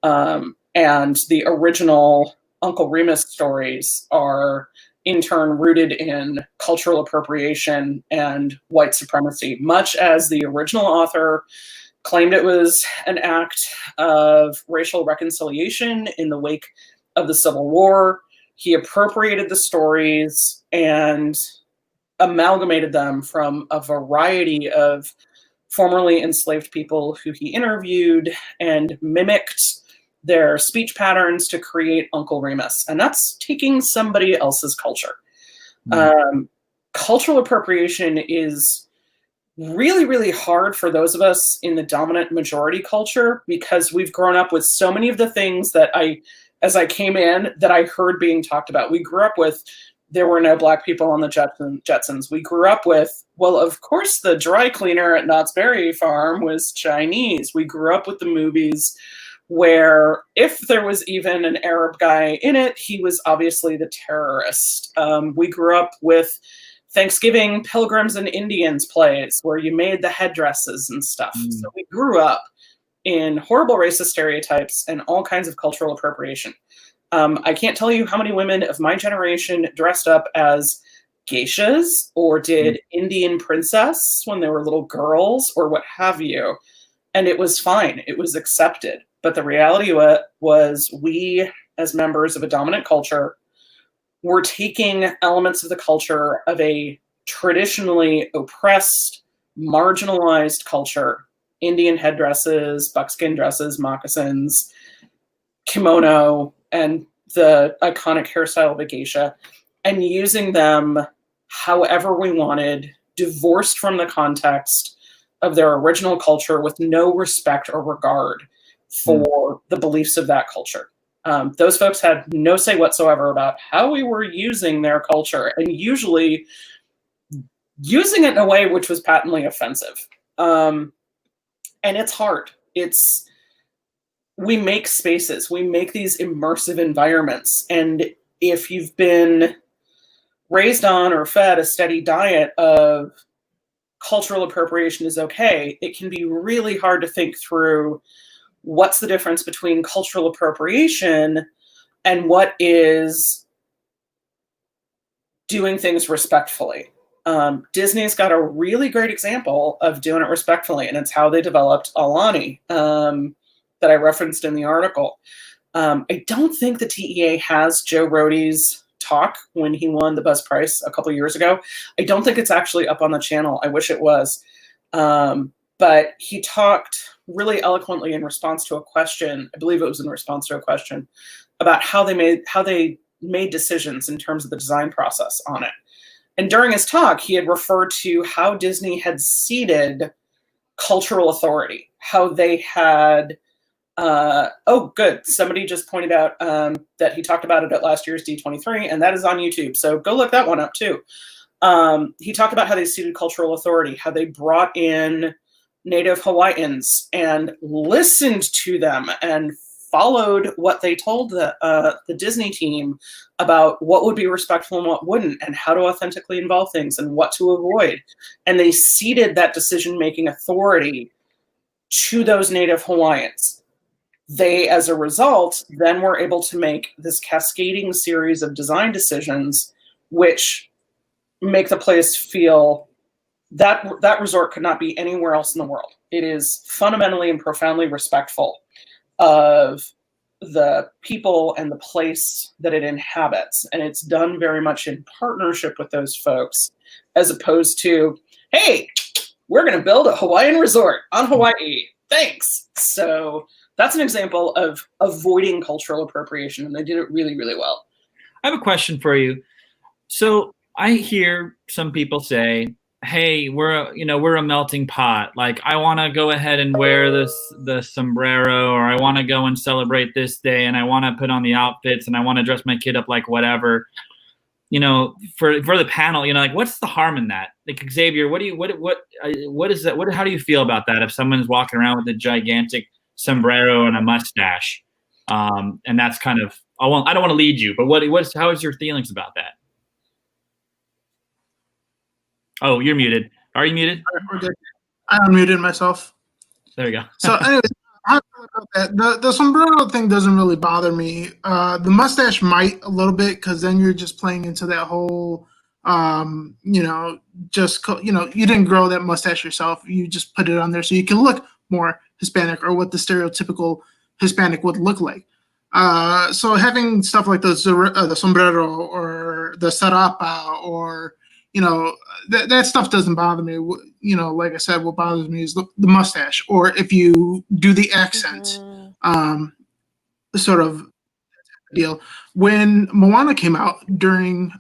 And the original Uncle Remus stories are in turn rooted in cultural appropriation and white supremacy, much as the original author claimed it was an act of racial reconciliation in the wake of the Civil War. He appropriated the stories and amalgamated them from a variety of formerly enslaved people who he interviewed and mimicked their speech patterns to create Uncle Remus. And that's taking somebody else's culture. Cultural appropriation is really, really hard for those of us in the dominant majority culture, because we've grown up with so many of the things that as I came in, that I heard being talked about. We grew up with, there were no black people on the Jetsons. We grew up with, well, of course, the dry cleaner at Knott's Berry Farm was Chinese. We grew up with the movies where if there was even an Arab guy in it, he was obviously the terrorist. We grew up with Thanksgiving Pilgrims and Indians plays where you made the headdresses and stuff. So we grew up in horrible racist stereotypes and all kinds of cultural appropriation. I can't tell you how many women of my generation dressed up as geishas or did Indian princess when they were little girls or what have you. And it was fine. It was accepted. But the reality was we, as members of a dominant culture, were taking elements of the culture of a traditionally oppressed, marginalized culture, Indian headdresses, buckskin dresses, moccasins, kimono, and the iconic hairstyle of a geisha, and using them however we wanted, divorced from the context of their original culture with no respect or regard for the beliefs of that culture. Those folks had no say whatsoever about how we were using their culture, and usually using it in a way which was patently offensive. And it's hard. We make spaces, we make these immersive environments. And if you've been raised on or fed a steady diet of cultural appropriation is okay, it can be really hard to think through what's the difference between cultural appropriation and what is doing things respectfully. Disney's got a really great example of doing it respectfully, and it's how they developed Alani that I referenced in the article. I don't think the TEA has Joe Rohde's talk when he won the Buzz Prize a couple years ago. I don't think it's actually up on the channel. I wish it was. But he talked really eloquently in response to a question, I believe it was in response to a question, about how they made decisions in terms of the design process on it. And during his talk, he had referred to how Disney had ceded cultural authority, how they had. Oh, good. Somebody just pointed out that he talked about it at last year's D23, and that is on YouTube. So go look that one up too. He talked about how they ceded cultural authority, how they brought in Native Hawaiians and listened to them and followed what they told the Disney team about what would be respectful and what wouldn't, and how to authentically involve things and what to avoid. And they ceded that decision-making authority to those Native Hawaiians. They, as a result, then were able to make this cascading series of design decisions, which make the place feel that that resort could not be anywhere else in the world. It is fundamentally and profoundly respectful of the people and the place that it inhabits. And it's done very much in partnership with those folks, as opposed to, hey, we're going to build a Hawaiian resort on Hawaii. Thanks. So that's an example of avoiding cultural appropriation, and they did it really, really well. I have a question for you. So I hear some people say, hey, we're a melting pot. Like, I want to go ahead and wear the sombrero, or I want to go and celebrate this day, and I want to put on the outfits, and I want to dress my kid up like whatever. For the panel, like, what's the harm in that? Like, Xavier, what is that? How do you feel about that? If someone's walking around with a gigantic sombrero and a mustache, and that's kind of, I don't want to lead you, but how is your feelings about that? Oh, you're muted. Are you muted? We're good. I unmuted myself. There we go. So anyways, how do I feel about that? The sombrero thing doesn't really bother me. The mustache might a little bit, because then you're just playing into that whole, you didn't grow that mustache yourself. You just put it on there so you can look more Hispanic, or what the stereotypical Hispanic would look like. So having stuff like the sombrero or the sarapa, or that stuff doesn't bother me. Like I said, what bothers me is the mustache, or if you do the accents, sort of deal. When Moana came out during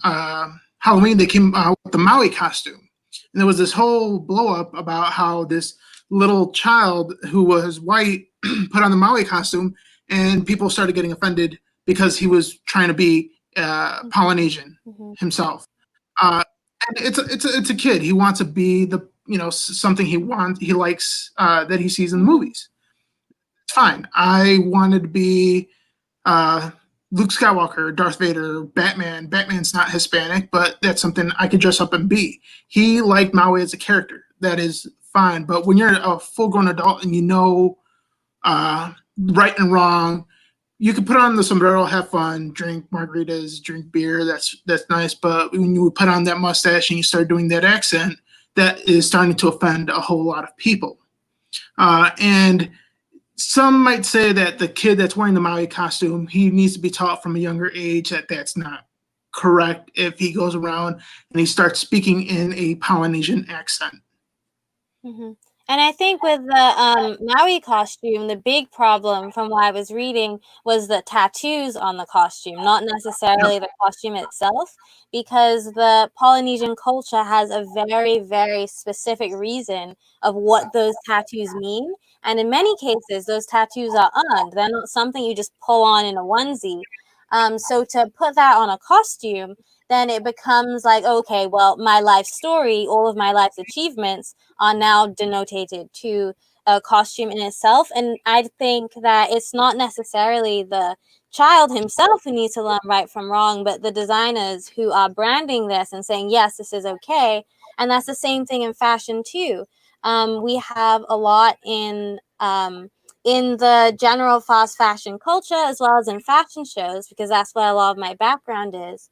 Halloween, they came out with the Maui costume, and there was this whole blow up about how this little child who was white put on the Maui costume, and people started getting offended because he was trying to be Polynesian himself. And it's a kid. He wants to be something he likes that he sees in the movies. It's fine. I wanted to be Luke Skywalker, Darth Vader, Batman. Batman's not Hispanic, but that's something I could dress up and be. He liked Maui as a character. That is fine. But when you're a full-grown adult and right and wrong, you can put on the sombrero, have fun, drink margaritas, drink beer. That's nice. But when you put on that mustache and you start doing that accent, that is starting to offend a whole lot of people. And some might say that the kid that's wearing the Maui costume, he needs to be taught from a younger age that that's not correct if he goes around and he starts speaking in a Polynesian accent. Mm-hmm. And I think with the Maui costume, the big problem from what I was reading was the tattoos on the costume, not necessarily the costume itself, because the Polynesian culture has a very, very specific reason of what those tattoos mean. And in many cases, those tattoos are earned. They're not something you just pull on in a onesie. So to put that on a costume, then it becomes like, okay, well, my life story, all of my life's achievements are now denoted to a costume in itself. And I think that it's not necessarily the child himself who needs to learn right from wrong, but the designers who are branding this and saying, yes, this is okay. And that's the same thing in fashion too. We have a lot in the general fast fashion culture, as well as in fashion shows, because that's where a lot of my background is.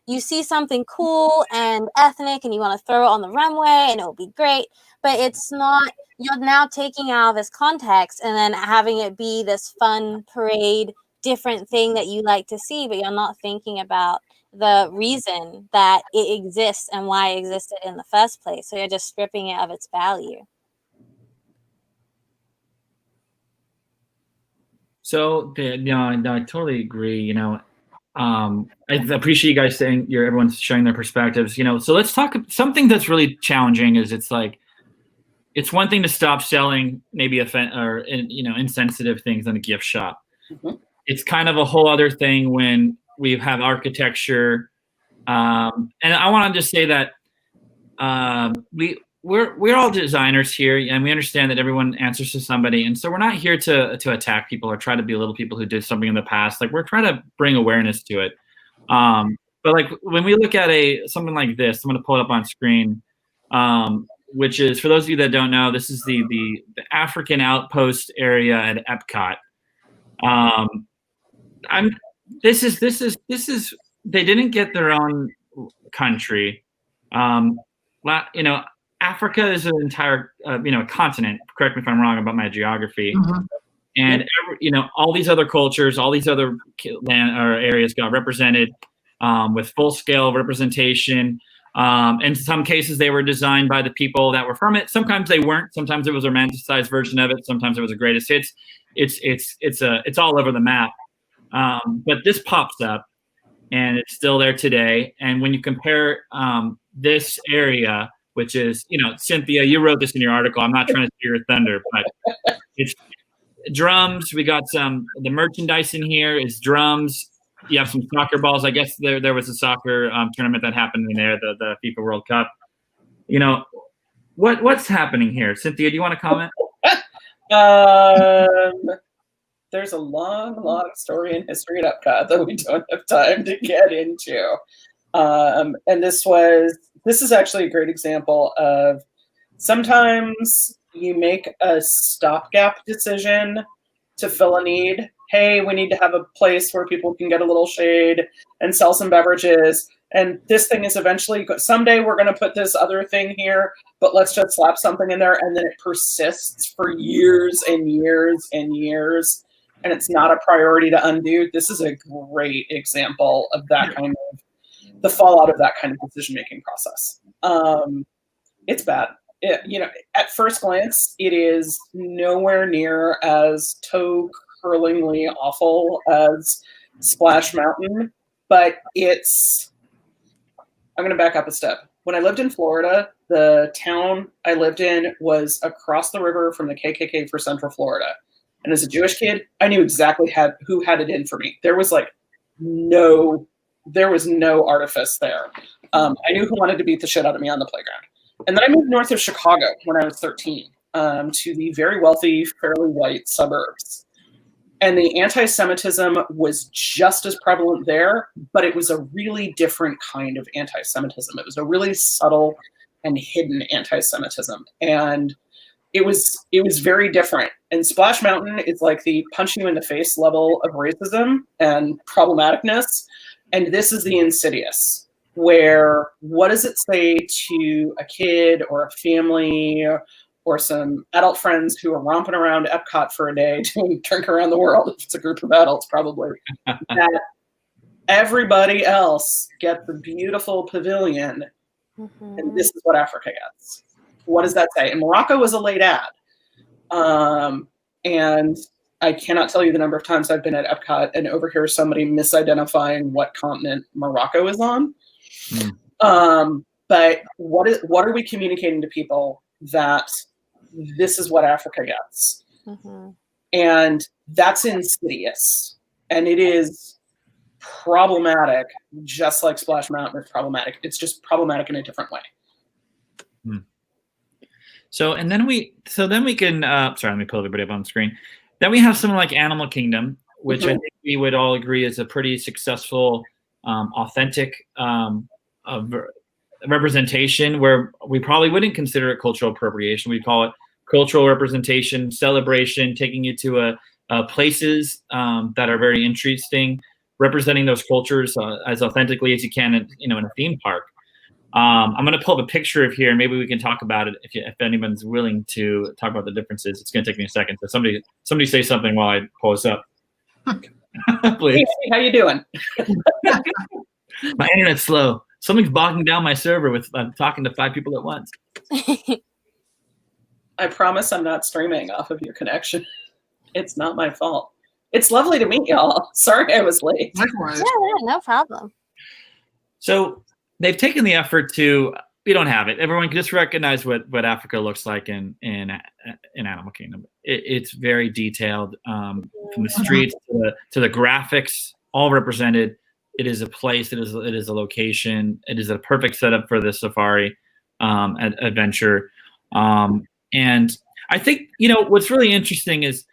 You see something cool and ethnic and you want to throw it on the runway and it'll be great, but it's not, you're now taking out of this context and then having it be this fun parade, different thing that you like to see, but you're not thinking about the reason that it exists and why it existed in the first place. So you're just stripping it of its value. So, I totally agree. I appreciate you guys saying everyone's sharing their perspectives. So let's talk. Something that's really challenging is it's like it's one thing to stop selling maybe insensitive things in a gift shop. Mm-hmm. It's kind of a whole other thing when we have architecture. And I want to just say that we're all designers here, and we understand that everyone answers to somebody, and so we're not here to attack people or try to belittle people who did something in the past. Like, we're trying to bring awareness to it. But like when we look at something like this, I'm going to pull it up on screen, which is, for those of you that don't know, this is the African outpost area at Epcot. This is they didn't get their own country. Africa is an entire continent. Correct me if I'm wrong about my geography. Mm-hmm. And all these other cultures, all these other land or areas got represented with full scale representation. In some cases, they were designed by the people that were from it. Sometimes they weren't. Sometimes it was a romanticized version of it. Sometimes it was a greatest hits. It's all over the map. But this pops up, and it's still there today. And when you compare this area, which is, Cynthia, you wrote this in your article. I'm not trying to steal your thunder, but it's drums. We got the merchandise in here is drums. You have some soccer balls. I guess there was a soccer tournament that happened in there, the FIFA World Cup. What's happening here? Cynthia, do you want to comment? There's a long story and history at Epcot that we don't have time to get into. And this is actually a great example of sometimes you make a stopgap decision to fill a need. Hey, we need to have a place where people can get a little shade and sell some beverages. And this thing is eventually, someday we're going to put this other thing here, but let's just slap something in there. And then it persists for years and years and years. And it's not a priority to undo. This is a great example of that kind of, the fallout of that kind of decision-making process. It's bad. At first glance, it is nowhere near as toe-curlingly awful as Splash Mountain, but I'm going to back up a step. When I lived in Florida, the town I lived in was across the river from the KKK for Central Florida. And as a Jewish kid, I knew exactly who had it in for me. There was no artifice there. I knew who wanted to beat the shit out of me on the playground. And then I moved north of Chicago when I was 13 to the very wealthy, fairly white suburbs. And the anti-Semitism was just as prevalent there, but it was a really different kind of anti-Semitism. It was a really subtle and hidden anti-Semitism. And it was very different. And Splash Mountain is like the punch you in the face level of racism and problematicness. And this is the insidious, where what does it say to a kid or a family or some adult friends who are romping around Epcot for a day doing drink around the world, if it's a group of adults probably, that everybody else gets the beautiful pavilion, and this is what Africa gets. What does that say? And Morocco was a late ad. And I cannot tell you the number of times I've been at Epcot and overhear somebody misidentifying what continent Morocco is on. But what are we communicating to people that this is what Africa gets? And that's insidious. And it is problematic, just like Splash Mountain is problematic. It's just problematic in a different way. So then we can sorry, let me pull everybody up on the screen. Then we have something like Animal Kingdom, which I think we would all agree is a pretty successful, authentic representation, where we probably wouldn't consider it cultural appropriation. We'd call it cultural representation, celebration, taking you to places that are very interesting, representing those cultures as authentically as you can in a theme park. I'm going to pull up a picture of here, and maybe we can talk about it if anyone's willing to talk about the differences. It's going to take me a second. So somebody say something while I pull this up. Please. Hey, how you doing? My internet's slow. Something's bogging down my server with talking to 5 people at once. I promise I'm not streaming off of your connection. It's not my fault. It's lovely to meet y'all. Sorry I was late. Likewise. Yeah, no problem. So they've taken the effort to we don't have it. Everyone can just recognize what Africa looks like in Animal Kingdom. It's very detailed, from the streets to the graphics, all represented. It is a place. It is a location. It is a perfect setup for the safari adventure. And I think, what's really interesting is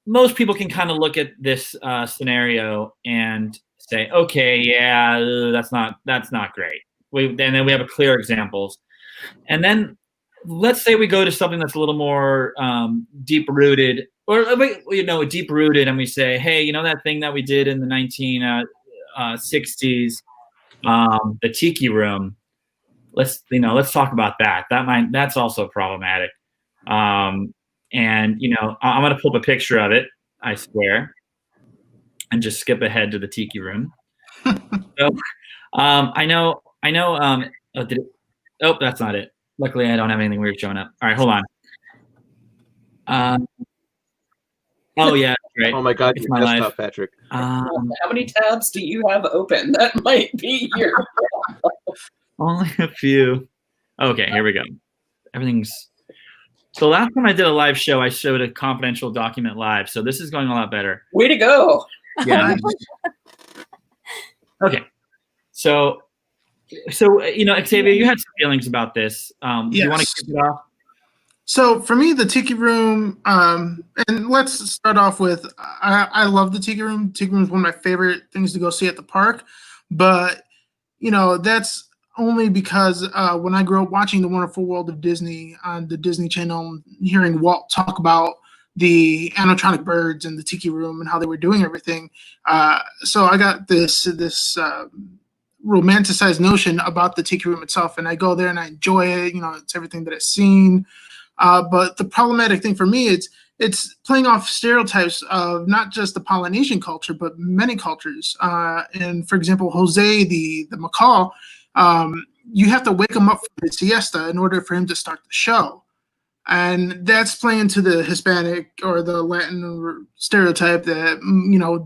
most people can kind of look at this scenario and say, okay, yeah, that's not great. Then we have clear examples. And then let's say we go to something that's a little more deep-rooted, deep-rooted, and we say, hey, that thing that we did in the 1960s, the Tiki Room, let's talk about that. That's also problematic. And I'm going to pull up a picture of it, I swear, and just skip ahead to the Tiki Room. So, I know. That's not it. Luckily, I don't have anything weird showing up. All right, hold on. Oh yeah, great. Oh my God, it's your my desktop, life. Patrick. How many tabs do you have open? That might be your Only a few. Okay, here we go. Everything's. So last time I did a live show, I showed a confidential document live. So this is going a lot better. Way to go. Yeah. Okay. So Xavier, you had some feelings about this. Yes. Do you want to kick it off? So for me, the Tiki Room, and let's start off with, I love the Tiki Room. Tiki Room is one of my favorite things to go see at the park. But, that's only because when I grew up watching The Wonderful World of Disney on the Disney Channel, hearing Walt talk about the animatronic birds and the Tiki Room and how they were doing everything. So I got this romanticized notion about the Tiki Room itself, and I go there and I enjoy it. It's everything that I've seen. But the problematic thing for me is it's playing off stereotypes of not just the Polynesian culture, but many cultures. And for example, Jose, the macaw, you have to wake him up for the siesta in order for him to start the show. And that's playing to the Hispanic or the Latin stereotype that,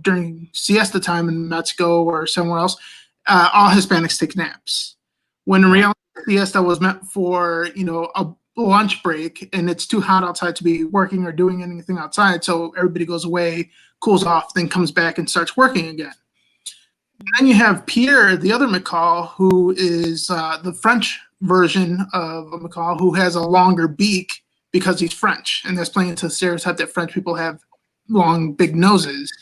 during siesta time in Mexico or somewhere else, all Hispanics take naps. When in reality, siesta was meant for, a lunch break, and it's too hot outside to be working or doing anything outside. So everybody goes away, cools off, then comes back and starts working again. And then you have Pierre, the other macaw, who is the French version of a macaw who has a longer beak because he's French. And that's playing into the stereotype that French people have long, big noses.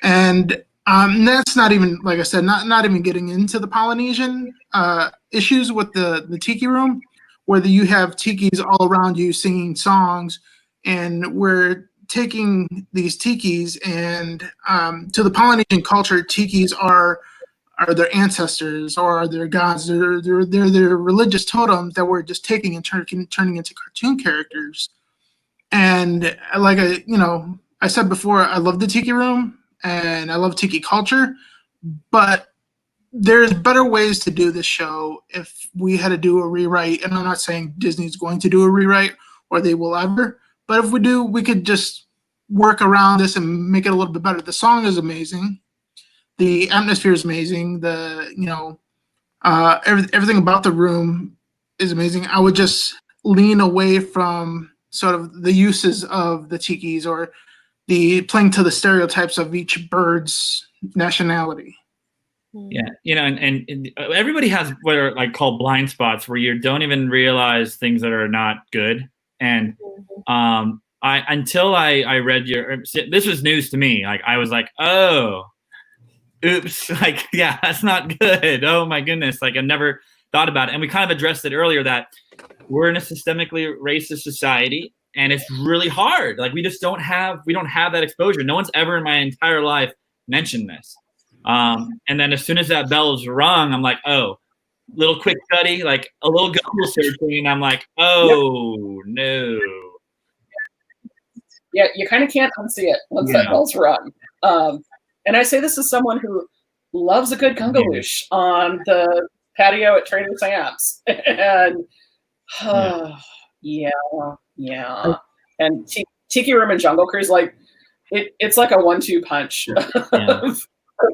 And that's not even, like I said, not even getting into the Polynesian issues with the Tiki Room, where you have tikis all around you singing songs, and we're taking these tikis and to the Polynesian culture, tikis are their ancestors or their gods. They're their religious totems that we're just taking and turning into cartoon characters. And like I said before, I love the Tiki Room and I love tiki culture, but there's better ways to do this show if we had to do a rewrite. And I'm not saying Disney's going to do a rewrite or they will ever, but if we do, we could just work around this and make it a little bit better. The song is amazing. The atmosphere is amazing. Everything about the room is amazing. I would just lean away from sort of the uses of the tikis or the playing to the stereotypes of each bird's nationality. Yeah, and everybody has what are like called blind spots where you don't even realize things that are not good. And until I read this was news to me. Like I was like, oh, oops, like yeah, that's not good. Oh my goodness, like I never thought about it. And we kind of addressed it earlier that we're in a systemically racist society, and it's really hard. Like we don't have that exposure. No one's ever in my entire life mentioned this. And then as soon as that bell is rung, I'm like, oh, little quick study, like a little Google searching, and I'm like, oh, no. Yeah, you kind of can't unsee it once that bell's rung. And I say this as someone who loves a good gungaloosh on the patio at Trader Sam's. And yeah. And Tiki Room and Jungle Cruise, like it's like a 1-2 punch of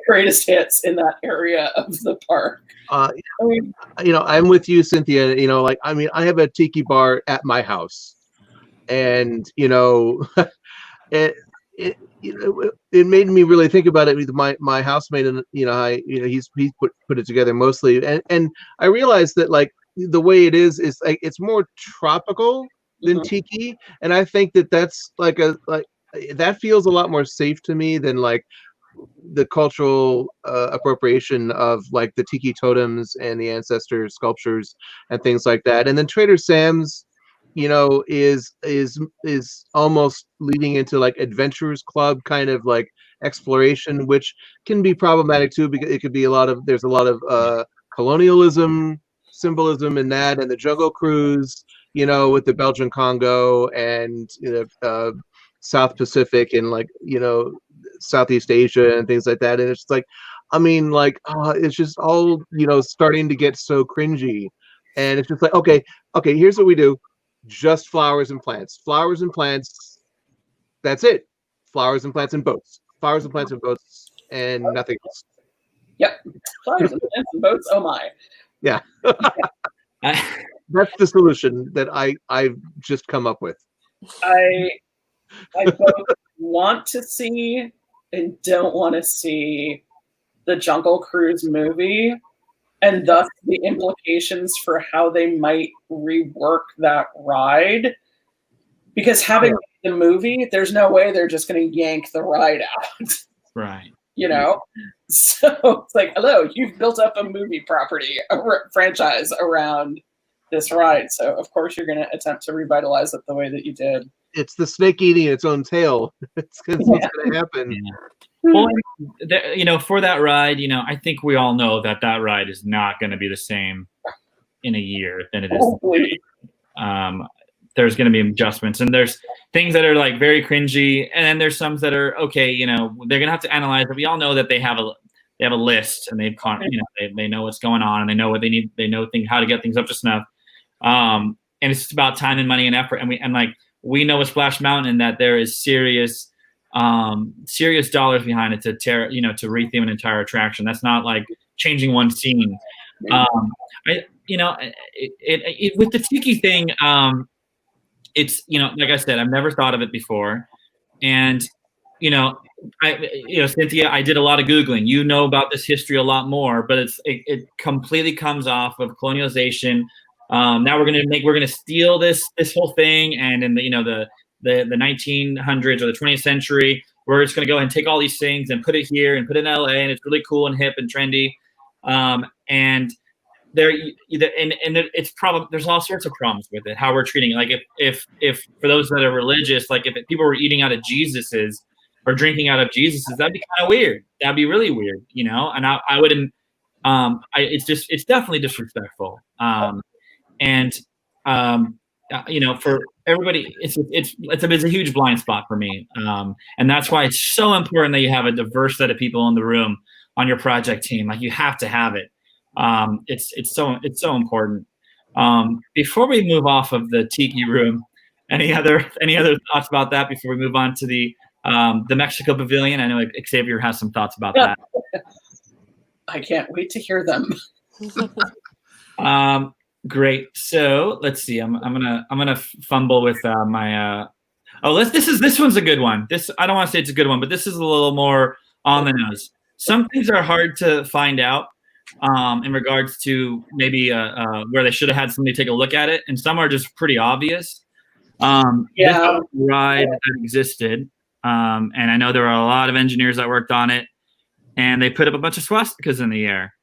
greatest hits in that area of the park. I mean, I'm with you, Cynthia. Like, I mean, I have a tiki bar at my house, and it it made me really think about it with my housemate, and he's put it together mostly, and I realized that, like, the way it is like it's more tropical than tiki, and I think that's like that feels a lot more safe to me than like the cultural appropriation of like the tiki totems and the ancestor sculptures and things like that. And then Trader Sam's, is almost leading into like Adventurers Club kind of like exploration, which can be problematic too, because it could be there's a lot of colonialism symbolism in that, and the Jungle Cruise, with the Belgian Congo and South Pacific and like Southeast Asia and things like that. And it's like, I mean, like, it's just all starting to get so cringy, and it's just like, okay, here's what we do: just flowers and plants, that's it. Flowers and plants and boats, and nothing else. Yep, flowers and plants and boats. Oh my. Yeah. That's the solution that I've just come up with. I both want to see and don't want to see the Jungle Cruise movie, and thus the implications for how they might rework that ride. Because having the movie, there's no way they're just going to yank the ride out. Right. So it's like, hello, you've built up a movie property, a franchise around this ride. So of course you're going to attempt to revitalize it the way that you did. It's the snake eating its own tail. It's what's going to happen. Yeah. Well, for that ride, I think we all know that ride is not going to be the same in a year than it is. There's going to be adjustments, and there's things that are like very cringy, and then there's some that are okay. They're going to have to analyze it. We all know that they have a list, and they know what's going on, and they know what they need. They know how to get things up to snuff. And it's just about time and money and effort, and we know with Splash Mountain that there is serious dollars behind it to retheme an entire attraction. That's not like changing one scene. With the Tiki thing, it's like I said, I've never thought of it before, and Cynthia, I did a lot of Googling. You know about this history a lot more, but it completely comes off of colonialization. Now we're gonna steal this whole thing, and in the 1900s or the 20th century, we're just gonna go and take all these things and put it here and put it in LA, and it's really cool and hip and trendy. And it's probably, there's all sorts of problems with it, how we're treating it. Like if for those that are religious, like if people were eating out of Jesus's or drinking out of Jesus's, that'd be kind of weird. That'd be really weird, and I wouldn't. It's definitely disrespectful. For everybody, it's a huge blind spot for me. And that's why it's so important that you have a diverse set of people in the room on your project team. Like, you have to have it. It's so important. Before we move off of the Tiki Room, any other thoughts about that before we move on to the Mexico Pavilion? I know Xavier has some thoughts about that. I can't wait to hear them. Great. So let's see. I'm gonna fumble with my. This one's a good one. I don't want to say it's a good one, but this is a little more on the nose. Some things are hard to find out in regards to maybe where they should have had somebody take a look at it, and some are just pretty obvious. This ride that existed, and I know there were a lot of engineers that worked on it, and they put up a bunch of swastikas in the air.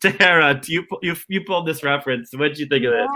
Tahirah, you pulled this reference. What did you think of this?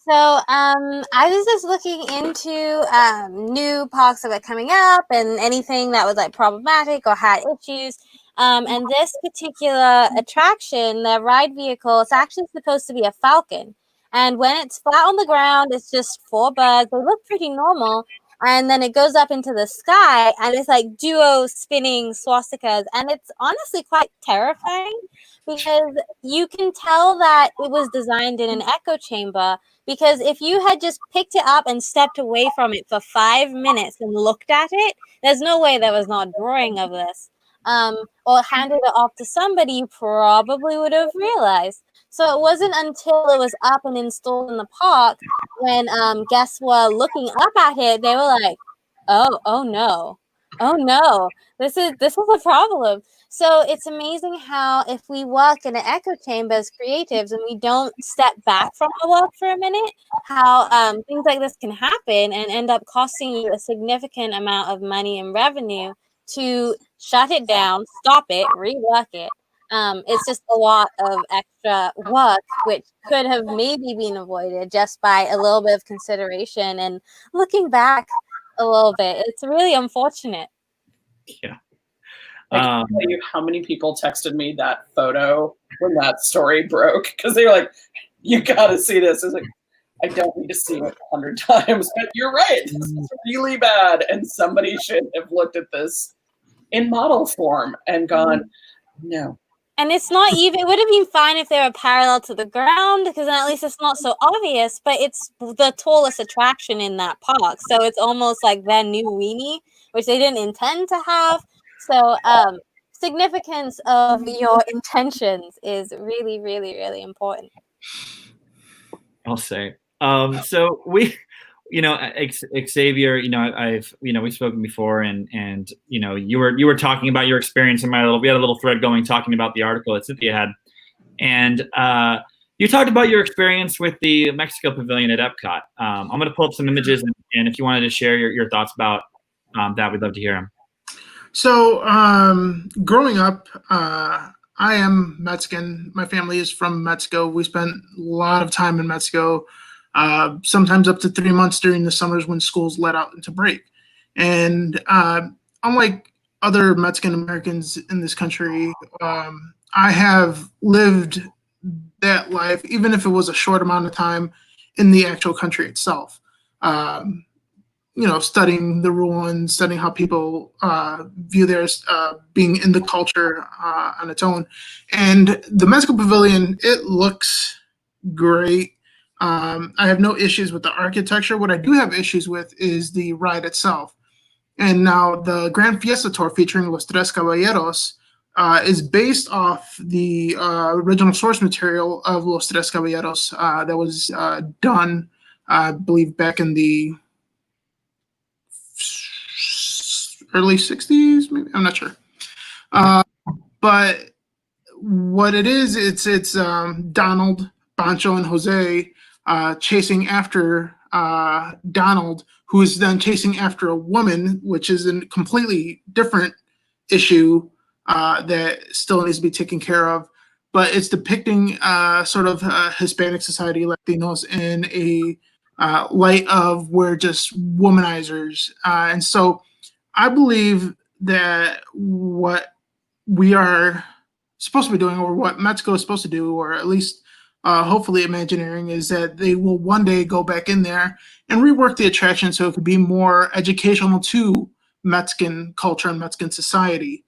So I was just looking into new parks that were coming up and anything that was like problematic or had issues. And this particular attraction, the ride vehicle, it's actually supposed to be a falcon. And when it's flat on the ground, it's just 4 birds. They look pretty normal. and then it goes up into the sky, and it's like duo spinning swastikas, and it's honestly quite terrifying because you can tell that it was designed in an echo chamber, because if you had just picked it up and stepped away from it for 5 minutes and looked at it, there's no way there was not a drawing of this. Or handed it off to somebody, you probably would have realized. So it wasn't until it was up and installed in the park when guests were looking up at it, they were like, oh no, this is a problem. So it's amazing how if we work in an echo chamber as creatives and we don't step back from our work for a minute, how things like this can happen and end up costing you a significant amount of money and revenue to shut it down, stop it, rework it. It's just a lot of extra work, which could have maybe been avoided just by a little bit of consideration and looking back a little bit. It's really unfortunate. Yeah. I can't tell you how many people texted me that photo when that story broke, because they were like, you gotta see this. I was like, I don't need to see it 100 times, but you're right. This is really bad. And somebody should have looked at this in model form and gone, no. And it's not even, it would have been fine if they were parallel to the ground, because then at least it's not so obvious, but it's the tallest attraction in that park. So it's almost like their new weenie, which they didn't intend to have. So significance of your intentions is really, really, really important. I'll say. So we, Xavier, we've spoken before, and you were talking about your experience in we had a little thread going talking about the article that Cynthia had, and you talked about your experience with the Mexico Pavilion at Epcot. I'm going to pull up some images, and if you wanted to share your thoughts about that, we'd love to hear them. So growing up, I am Mexican. My family is from Mexico. We spent a lot of time in Mexico. Sometimes up to 3 months during the summers when schools let out into break. And unlike other Mexican Americans in this country, I have lived that life, even if it was a short amount of time, in the actual country itself. Studying the ruins, studying how people view theirs, being in the culture on its own. And the Mexico Pavilion, it looks great. I have no issues with the architecture. What I do have issues with is the ride itself. And now the Grand Fiesta Tour featuring Los Tres Caballeros is based off the original source material of Los Tres Caballeros that was done, I believe, back in the early 60s, maybe? I'm not sure. But what it is, it's Donald, Pancho, and Jose chasing after Donald, who is then chasing after a woman, which is a completely different issue that still needs to be taken care of. But it's depicting sort of Hispanic society, Latinos, in a light of we're just womanizers. And so I believe that what we are supposed to be doing, or what Mexico is supposed to do, or at least hopefully Imagineering, is that they will one day go back in there and rework the attraction so it could be more educational to Mexican culture and Mexican society.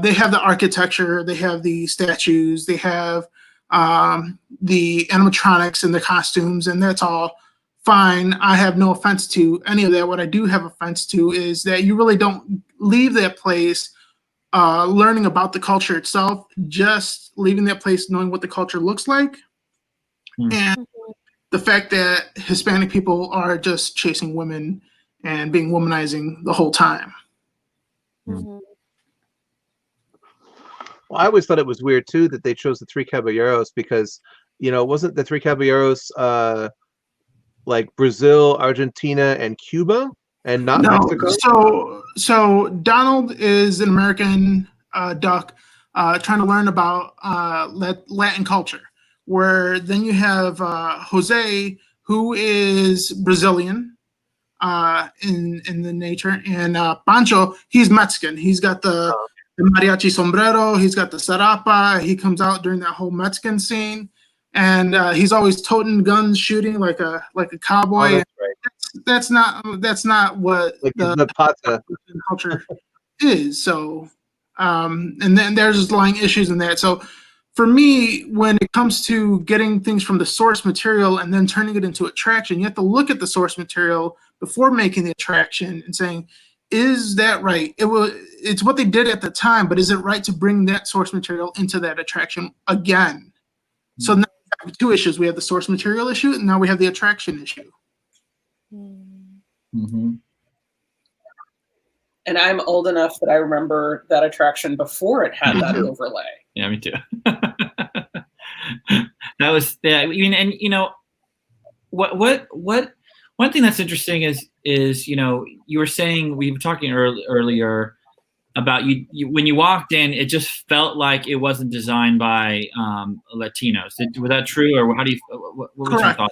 They have the architecture, they have the statues, they have the animatronics and the costumes, and that's all fine. I have no offense to any of that. What I do have offense to is that you really don't leave that place learning about the culture itself, just leaving that place knowing what the culture looks like. And the fact that Hispanic people are just chasing women and being womanizing the whole time. Mm-hmm. Well, I always thought it was weird too that they chose the Three Caballeros because, wasn't the Three Caballeros like Brazil, Argentina, and Cuba, and not Mexico? So Donald is an American duck trying to learn about Latin culture, where then you have Jose, who is Brazilian in the nature, and Pancho, he's Mexican. He's got the mariachi sombrero, he's got the zarapa, he comes out during that whole Mexican scene, and he's always toting guns, shooting like a cowboy. Oh, that's right. that's not what Like the the pata. culture is. So, and then there's lying issues in that. So, for me, when it comes to getting things from the source material and then turning it into attraction, you have to look at the source material before making the attraction and saying, is that right? It's what they did at the time, but is it right to bring that source material into that attraction again? So now we have two issues. We have the source material issue, and now we have the attraction issue. Mm-hmm. And I'm old enough that I remember that attraction before it had that overlay. Yeah, me too. That was, yeah. I mean, and you know, what one thing that's interesting is you know, you were saying, we were talking earlier about you when you walked in, it just felt like it wasn't designed by Latinos. Was that true, or how do you? What was your thought?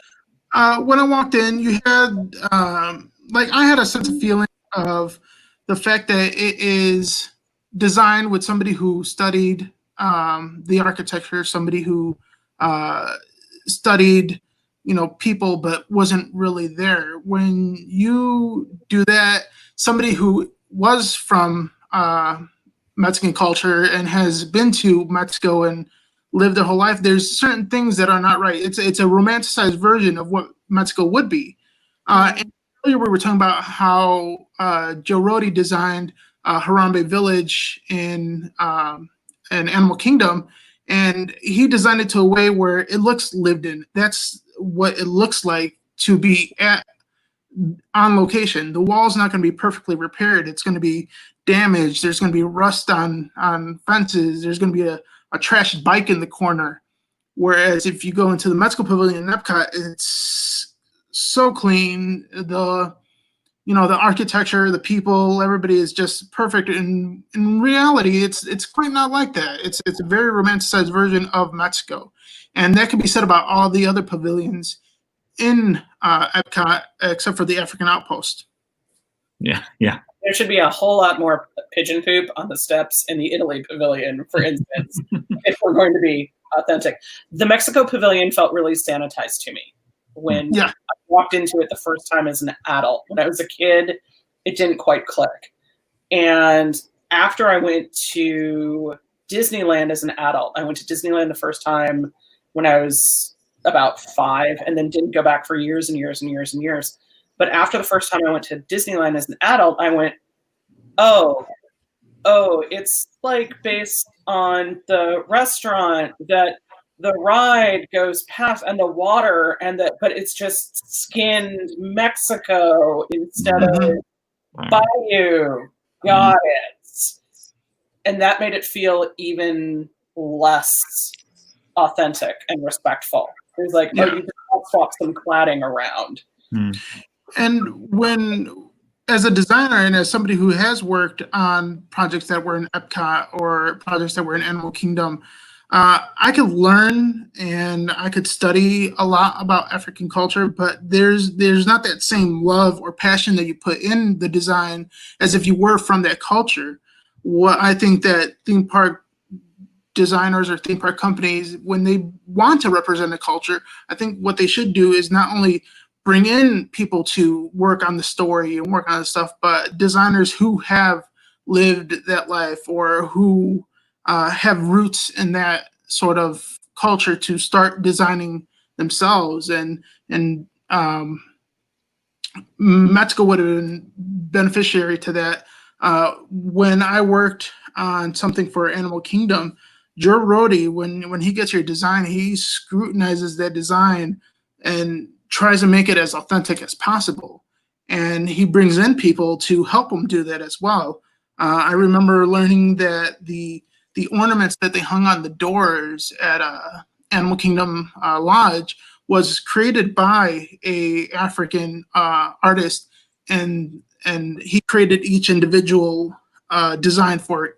When I walked in, you had I had a sense of feeling of the fact that it is designed with somebody who studied the architecture, somebody who studied, you know, people, but wasn't really there. When you do that, somebody who was from Mexican culture and has been to Mexico and lived their whole life, there's certain things that are not right. It's a romanticized version of what Mexico would be. And earlier we were talking about how Joe Rohde designed Harambe Village in Animal Kingdom, and he designed it to a way where it looks lived in. That's what it looks like to be on location. The wall's not going to be perfectly repaired. It's going to be damaged. There's going to be rust on fences. There's going to be a trashed bike in the corner. Whereas if you go into the Mexico Pavilion in Epcot, it's so clean. The architecture, the people, everybody is just perfect. And in reality, it's quite not like that. It's a very romanticized version of Mexico. And that can be said about all the other pavilions in Epcot, except for the African Outpost. Yeah. There should be a whole lot more pigeon poop on the steps in the Italy Pavilion, for instance, if we're going to be authentic. The Mexico Pavilion felt really sanitized to me when I walked into it the first time as an adult. When I was a kid, it didn't quite click. And after I went to Disneyland as an adult, I went to Disneyland the first time when I was about 5 and then didn't go back for years and years and years and years. But after the first time I went to Disneyland as an adult, I went, oh, it's like based on the restaurant that the ride goes past and the water but it's just skinned Mexico instead of Bayou. Got it. And that made it feel even less authentic and respectful. It was like, you can swap some cladding around. And as a designer and as somebody who has worked on projects that were in Epcot or projects that were in Animal Kingdom, I could learn and I could study a lot about African culture, but there's not that same love or passion that you put in the design as if you were from that culture. What I think that theme park designers or theme park companies, when they want to represent a culture, I think what they should do is not only bring in people to work on the story and work on the stuff, but designers who have lived that life or who have roots in that sort of culture to start designing themselves. And Mexico would have been beneficiary to that. When I worked on something for Animal Kingdom, Joe Rohde, when he gets your design, he scrutinizes that design and tries to make it as authentic as possible. And he brings in people to help him do that as well. I remember learning that the ornaments that they hung on the doors at Animal Kingdom Lodge was created by a African artist, and he created each individual design for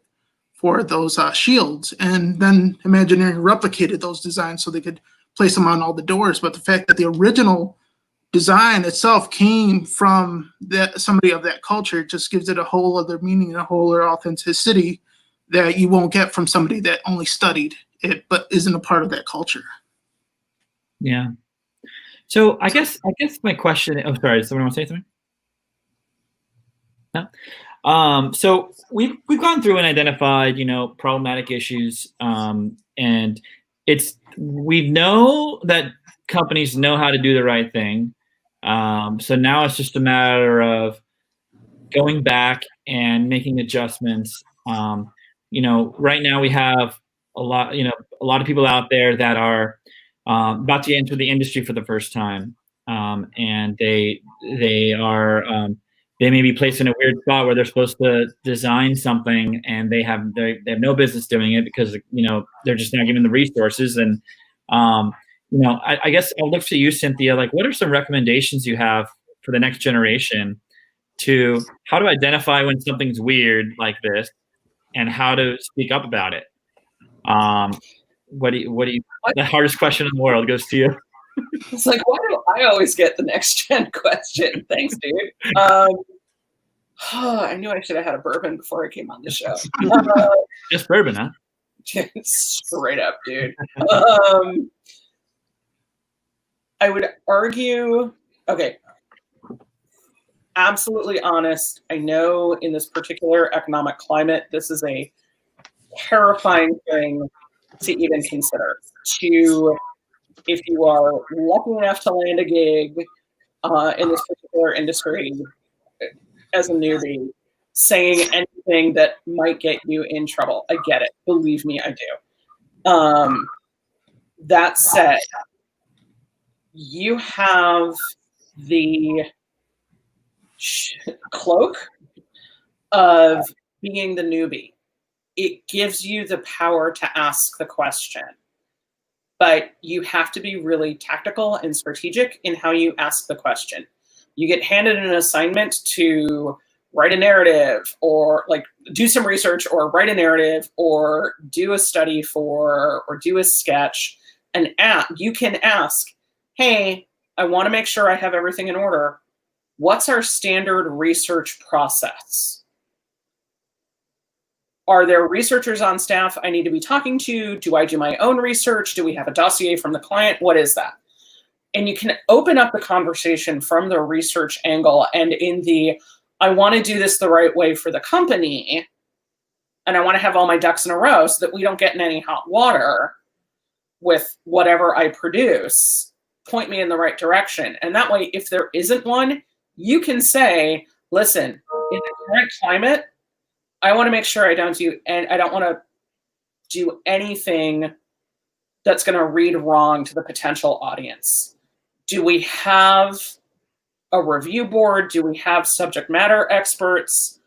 those shields, and then Imagineering replicated those designs so they could place them on all the doors. But the fact that the original design itself came from somebody of that culture just gives it a whole other meaning and a whole other authenticity that you won't get from somebody that only studied it but isn't a part of that culture. Yeah. So I guess my question. Oh, sorry. Does someone want to say something? No. So we've gone through and identified, problematic issues, and we know that companies know how to do the right thing. So now it's just a matter of going back and making adjustments. Right now we have a lot of people out there that are about to enter the industry for the first time, and they may be placed in a weird spot where they're supposed to design something and they have no business doing it because they're just not given the resources. And I guess I'll look to you, Cynthia. Like, what are some recommendations you have for the next generation to how to identify when something's weird like this and how to speak up about it? What do you the hardest question in the world goes to you. It's like, why do I always get the next gen question? Thanks, dude. I knew I should have had a bourbon before I came on the show. Just bourbon, huh? Straight up, dude. I would argue, okay, absolutely honest. I know in this particular economic climate, this is a terrifying thing to even consider. If you are lucky enough to land a gig in this particular industry as a newbie, saying anything that might get you in trouble. I get it. Believe me, I do. That said, you have the cloak of being the newbie. It gives you the power to ask the question. But you have to be really tactical and strategic in how you ask the question. You get handed an assignment to write a narrative or like do some research or write a narrative or do a study or do a sketch. And you can ask, hey, I want to make sure I have everything in order. What's our standard research process? Are there researchers on staff I need to be talking to? Do I do my own research? Do we have a dossier from the client? What is that? And you can open up the conversation from the research angle and in the, I want to do this the right way for the company, and I want to have all my ducks in a row so that we don't get in any hot water with whatever I produce. Point me in the right direction. And that way, if there isn't one, you can say, listen, in the current climate, I want to make sure I don't want to do anything that's going to read wrong to the potential audience. Do we have a review board? Do we have subject matter experts?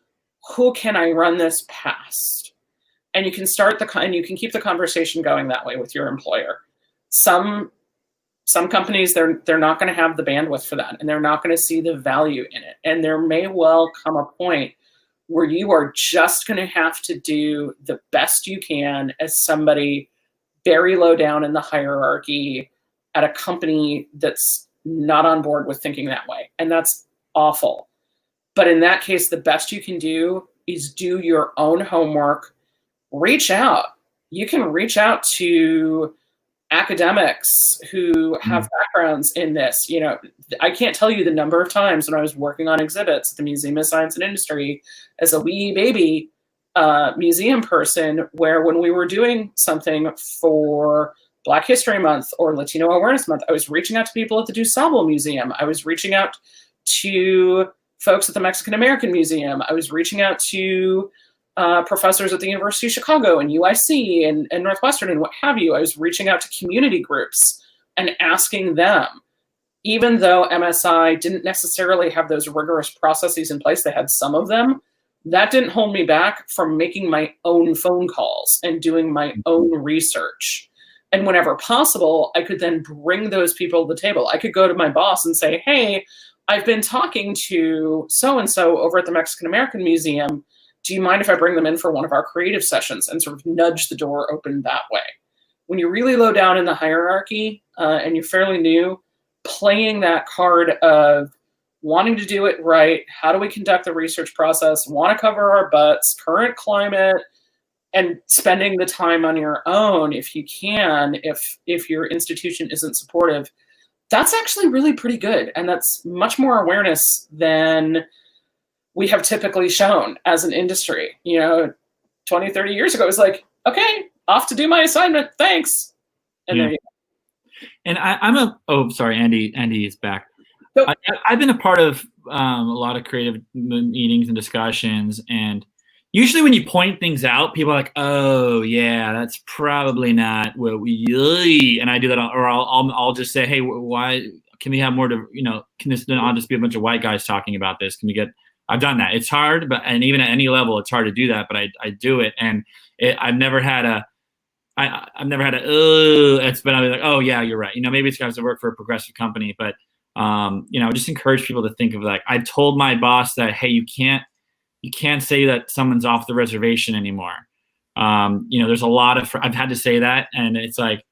Who can I run this past? And you can you can keep the conversation going that way with your employer. Some companies, they're not going to have the bandwidth for that, and they're not going to see the value in it. And there may well come a point where you are just going to have to do the best you can as somebody very low down in the hierarchy at a company that's not on board with thinking that way. And that's awful. But in that case, the best you can do is do your own homework, reach out. You can reach out to academics who have backgrounds in this. I can't tell you the number of times when I was working on exhibits at the Museum of Science and Industry as a wee baby museum person, where when we were doing something for Black History Month or Latino Awareness Month, I was reaching out to people at the DuSable Museum. I was reaching out to folks at the Mexican American Museum. I was reaching out to professors at the University of Chicago and UIC and Northwestern and what have you. I was reaching out to community groups and asking them, even though MSI didn't necessarily have those rigorous processes in place, they had some of them, that didn't hold me back from making my own phone calls and doing my own research. And whenever possible, I could then bring those people to the table. I could go to my boss and say, hey, I've been talking to so-and-so over at the Mexican American Museum. Do you mind if I bring them in for one of our creative sessions, and sort of nudge the door open that way? When you're really low down in the hierarchy and you're fairly new, playing that card of wanting to do it right, how do we conduct the research process, want to cover our butts, current climate, and spending the time on your own if you can, if your institution isn't supportive, that's actually really pretty good. And that's much more awareness than we have typically shown as an industry. 20, 30 years ago, it was like, okay, off to do my assignment. Thanks. And there you go. And sorry, Andy is back. So, I've been a part of a lot of creative meetings and discussions, and usually when you point things out, people are like, "Oh, yeah, that's probably not what we." And I do that, or I'll just say, "Hey, why can we have more to Can this not just be a bunch of white guys talking about this? Can we get?" I've done that. It's hard, and even at any level, it's hard to do that. But I do it, and I've never had a. I've never had it's been like, oh yeah, you're right. Maybe it's because I work for a progressive company, but just encourage people to think of like, I've told my boss that, hey, you can't say that someone's off the reservation anymore. There's a lot of, I've had to say that, and it's like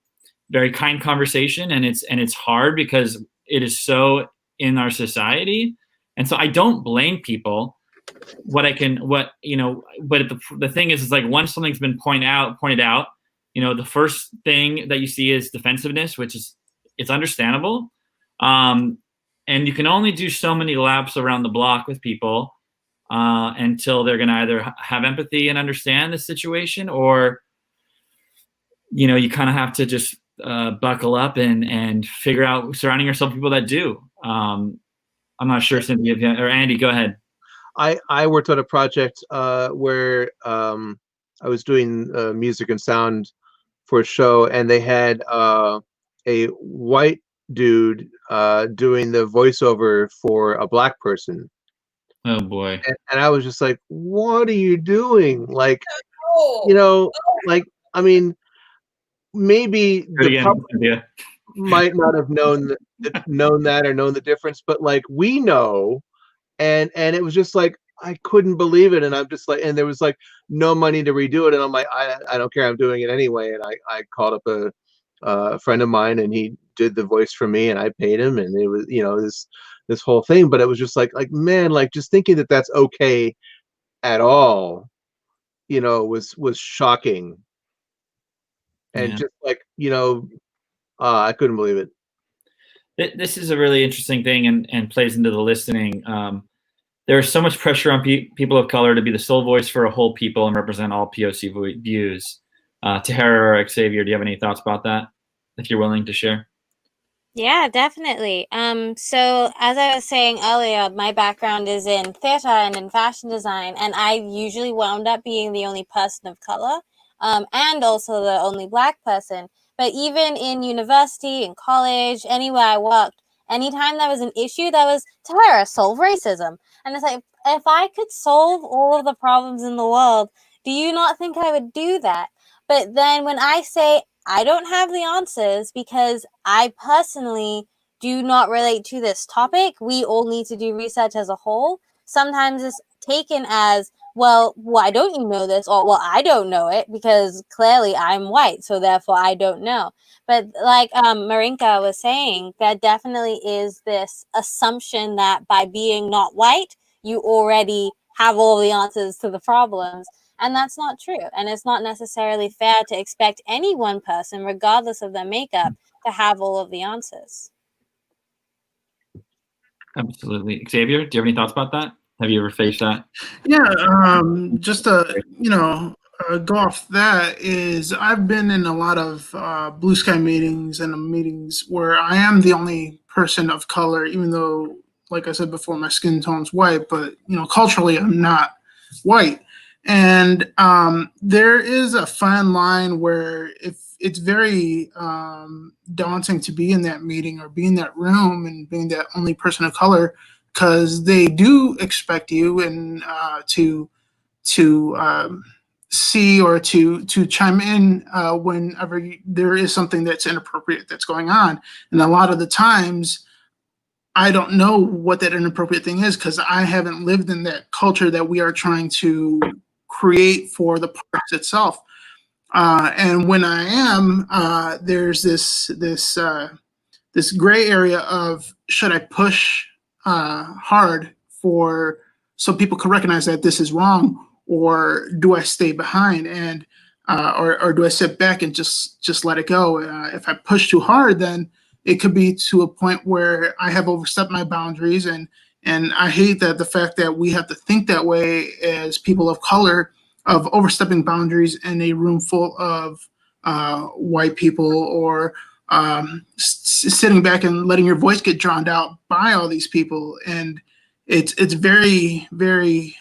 very kind conversation, and it's hard because it is so in our society. And so I don't blame people. But the thing is like, once something's been pointed out, the first thing that you see is defensiveness, which is, it's understandable. And you can only do so many laps around the block with people until they're going to either have empathy and understand the situation, or, you kind of have to just buckle up and figure out surrounding yourself with people that do. I'm not sure, Cynthia, or Andy, go ahead. I worked on a project where I was doing music and sound for a show, and they had a white dude doing the voiceover for a black person. Oh boy. And I was just like, what are you doing? Like, like, I mean, maybe the public might not have known that or known the difference, but like, we know. And it was just like, I couldn't believe it. And I'm just like, and there was like no money to redo it. And I'm like, I don't care. I'm doing it anyway. And I called up a friend of mine, and he did the voice for me, and I paid him. And it was, this whole thing. But it was just like, man, like just thinking that that's okay at all, was shocking. And just like, I couldn't believe it. This is a really interesting thing, and plays into the listening. There's so much pressure on people of color to be the sole voice for a whole people and represent all POC views. Tahirah or Xavier, do you have any thoughts about that, if you're willing to share? Yeah, definitely. So as I was saying earlier, my background is in theater and in fashion design, and I usually wound up being the only person of color, and also the only Black person. But even in university, in college, anywhere I worked, anytime there was an issue, there was, Tahirah, solve racism. And it's like, if I could solve all of the problems in the world, do you not think I would do that? But then when I say I don't have the answers because I personally do not relate to this topic, we all need to do research as a whole, sometimes it's taken as, well, why don't you know this? Or, well, I don't know it because clearly I'm white, so therefore I don't know. But like Marinka was saying, there definitely is this assumption that by being not white, you already have all the answers to the problems. And that's not true. And it's not necessarily fair to expect any one person, regardless of their makeup, to have all of the answers. Absolutely. Xavier, do you have any thoughts about that? Have you ever faced that? Yeah, just to, go off that is I've been in a lot of blue sky meetings and meetings where I am the only person of color, even though, like I said before, my skin tone's white, but, culturally I'm not white. And there is a fine line where if it's very daunting to be in that meeting or be in that room and being that only person of color, because they do expect you and to see or to chime in whenever there is something that's inappropriate that's going on. And a lot of the times, I don't know what that inappropriate thing is because I haven't lived in that culture that we are trying to create for the parks itself. And when I am, there's this gray area of, should I push hard so people can recognize that this is wrong, or do I stay behind or do I sit back and just let it go? If I push too hard, then it could be to a point where I have overstepped my boundaries, and I hate that the fact that we have to think that way as people of color, of overstepping boundaries in a room full of white people, or sitting back and letting your voice get drowned out by all these people. And it's very, very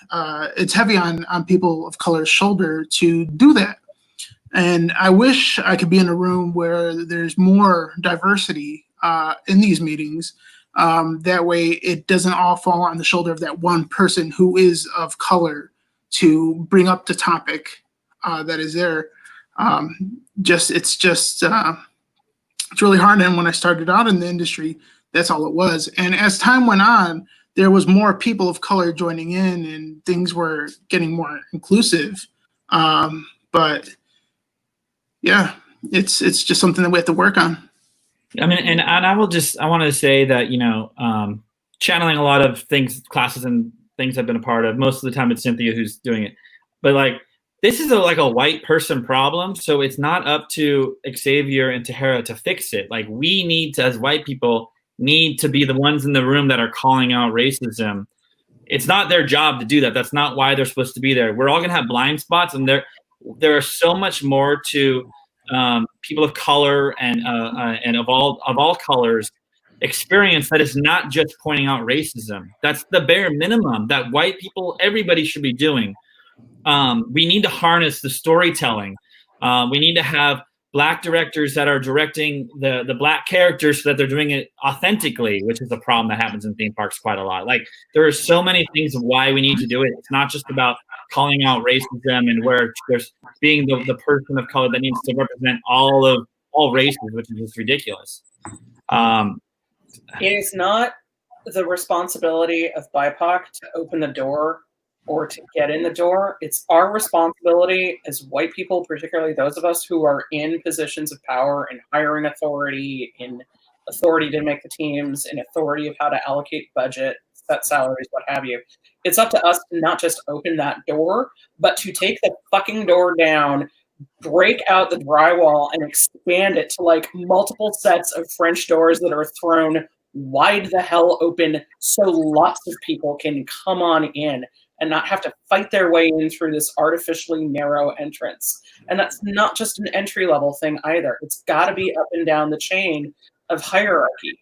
it's heavy on people of color's shoulder to do that. And I wish I could be in a room where there's more diversity in these meetings. That way it doesn't all fall on the shoulder of that one person who is of color to bring up the topic that is there. It's really hard. And when I started out in the industry, that's all it was. And as time went on, there was more people of color joining in, and things were getting more inclusive. But yeah, it's just something that we have to work on. I mean, and I want to say that, channeling a lot of classes and things I've been a part of, most of the time it's Cynthia who's doing it. But like, this is like a white person problem, so it's not up to Xavier and Tahirah to fix it. Like, we need to, as white people, need to be the ones in the room that are calling out racism. It's not their job to do that. That's not why they're supposed to be there. We're all gonna have blind spots, and there are so much more to people of color and of all colors experience that is not just pointing out racism. That's the bare minimum that white people, everybody should be doing. We need to harness the storytelling. We need to have Black directors that are directing the Black characters so that they're doing it authentically, which is a problem that happens in theme parks quite a lot. Like, there are so many things of why we need to do it. It's not just about calling out racism and where there's being the person of color that needs to represent all races, which is just ridiculous. It is not the responsibility of BIPOC to open the door or to get in the door. It's our responsibility as white people, particularly those of us who are in positions of power, in hiring authority, in authority to make the teams, in authority of how to allocate budget, set salaries, what have you. It's up to us to not just open that door, but to take the fucking door down, break out the drywall, and expand it to like multiple sets of French doors that are thrown wide the hell open so lots of people can come on in and not have to fight their way in through this artificially narrow entrance. And that's not just an entry-level thing either. It's got to be up and down the chain of hierarchy.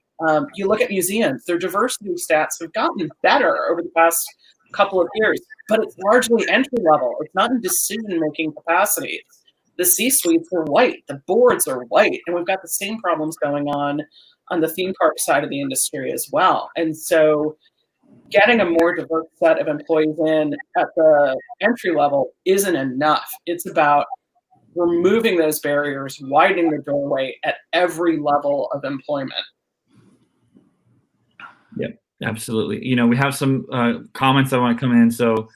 You look at museums, their diversity stats have gotten better over the past couple of years, but it's largely entry-level. It's not in decision-making capacities. The C-suites are white, the boards are white, and we've got the same problems going on the theme park side of the industry as well. And so getting a more diverse set of employees in at the entry level isn't enough. It's about removing those barriers, widening the doorway at every level of employment. Yep, absolutely. We have some comments that want to come in. So,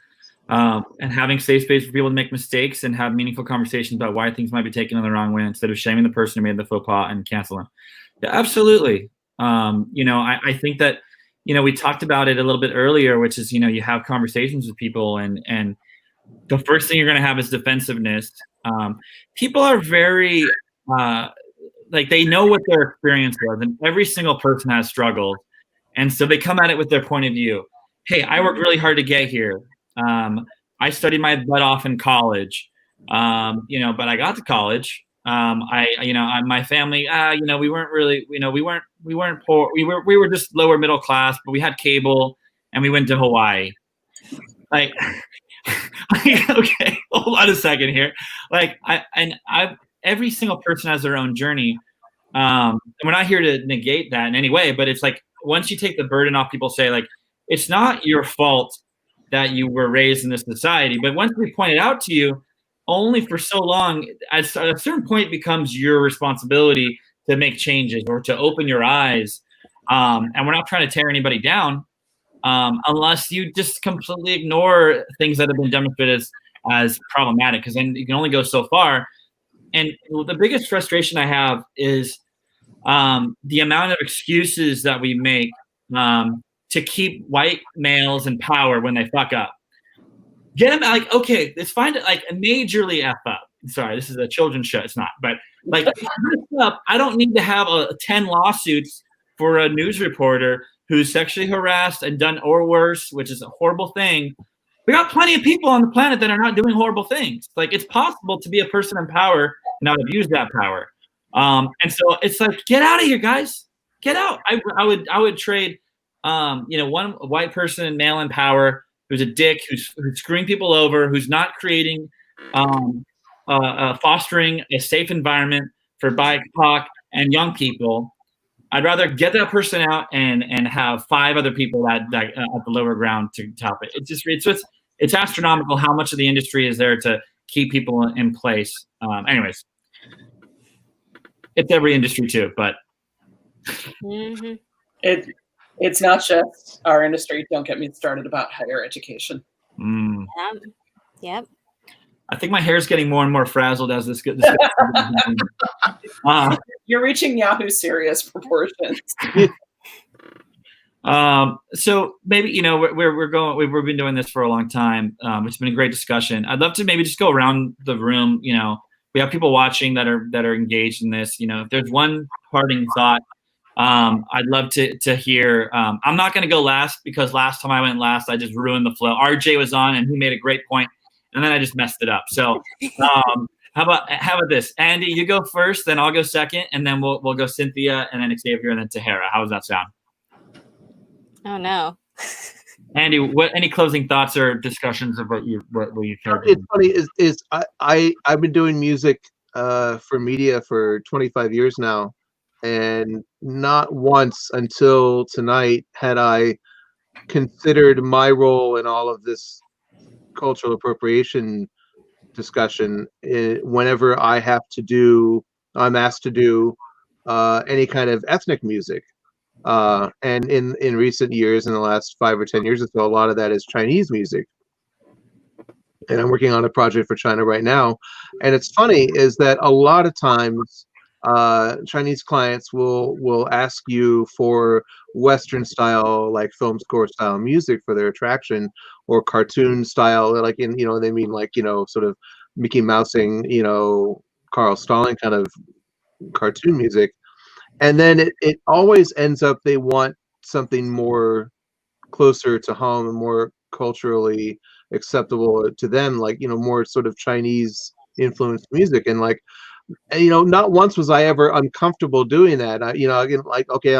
and having safe space for people to make mistakes and have meaningful conversations about why things might be taken in the wrong way instead of shaming the person who made the faux pas and cancel them. Yeah, absolutely. I think that, we talked about it a little bit earlier, which is, you have conversations with people and the first thing you're going to have is defensiveness. People are very, they know what their experience was, and every single person has struggled. And so they come at it with their point of view. Hey, I worked really hard to get here. I studied my butt off in college, but I got to college. My family, we weren't really, we weren't poor. We were just lower middle class, but we had cable and we went to Hawaii. Like, okay, hold on a second here. Every single person has their own journey. And we're not here to negate that in any way, but it's like, once you take the burden off, people say like, it's not your fault that you were raised in this society. But once we point it out to you, only for so long, at a certain point, it becomes your responsibility to make changes or to open your eyes. And we're not trying to tear anybody down unless you just completely ignore things that have been demonstrated as problematic, because then you can only go so far. And the biggest frustration I have is the amount of excuses that we make to keep white males in power when they fuck up. Get them okay, it's fine to majorly F up. Sorry, this is a children's show. It's not, but Like, I don't need to have 10 lawsuits for a news reporter who's sexually harassed and done or worse, which is a horrible thing. We got plenty of people on the planet that are not doing horrible things. Like, it's possible to be a person in power and not abuse that power. And so it's like, get out of here, guys. Get out. I would trade, one white person, male in power, who's a dick, who's screwing people over, who's not creating, fostering a safe environment for BIPOC and young people. I'd rather get that person out and have 5 other people that at the lower ground to top it. It's astronomical how much of the industry is there to keep people in place. Anyways, it's every industry too, but it's not just our industry. Don't get me started about higher education. Yep. I think my hair is getting more and more frazzled as this gets. You're reaching Yahoo Serious proportions. So maybe we've been doing this for a long time. It's been a great discussion. I'd love to maybe just go around the room. We have people watching that are engaged in this. If there's one parting thought, I'd love to hear. I'm not going to go last because last time I went last, I just ruined the flow. RJ was on and he made a great point, and then I just messed it up. So how about this? Andy, you go first, then I'll go second, and then we'll go Cynthia, and then Xavier, and then Tahirah. How does that sound? Oh no. Andy, any closing thoughts or discussions of what you heard? It's funny I've been doing music for media for 25 years now, and not once until tonight had I considered my role in all of this cultural appropriation discussion. Whenever I'm asked to do any kind of ethnic music. And in recent years, in the last 5 or 10 years or so, a lot of that is Chinese music. And I'm working on a project for China right now. And it's funny is that a lot of times Chinese clients will ask you for Western style, like film score style music for their attraction, or cartoon style, like they mean like, sort of Mickey Mousing, Carl Stalling kind of cartoon music. And then it always ends up they want something more closer to home and more culturally acceptable to them, like, more sort of Chinese influenced music. And like, not once was I ever uncomfortable doing that. I'll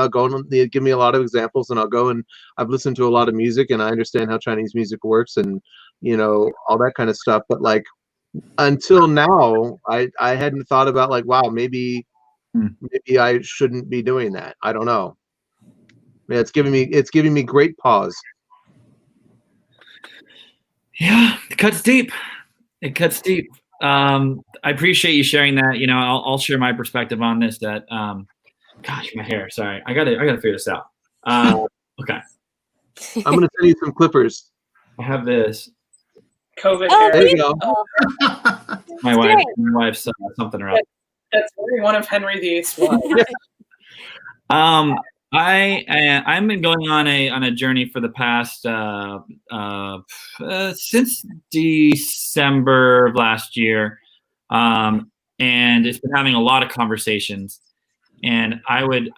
go and give me a lot of examples, and I'll go and I've listened to a lot of music and I understand how Chinese music works and, all that kind of stuff. But like, until now, I hadn't thought about like, wow, maybe I shouldn't be doing that. I don't know. Yeah, it's giving me great pause. Yeah, it cuts deep. I appreciate you sharing that. I'll share my perspective on this. That gosh, my hair. Sorry, I gotta figure this out. Okay. I'm gonna send you some clippers. I have this. COVID Oh, hair. There you go. My wife's something or other. That's very one of Henry VIII's wives. I've been going on a journey for the past since December of last year, and it's been having a lot of conversations. And I would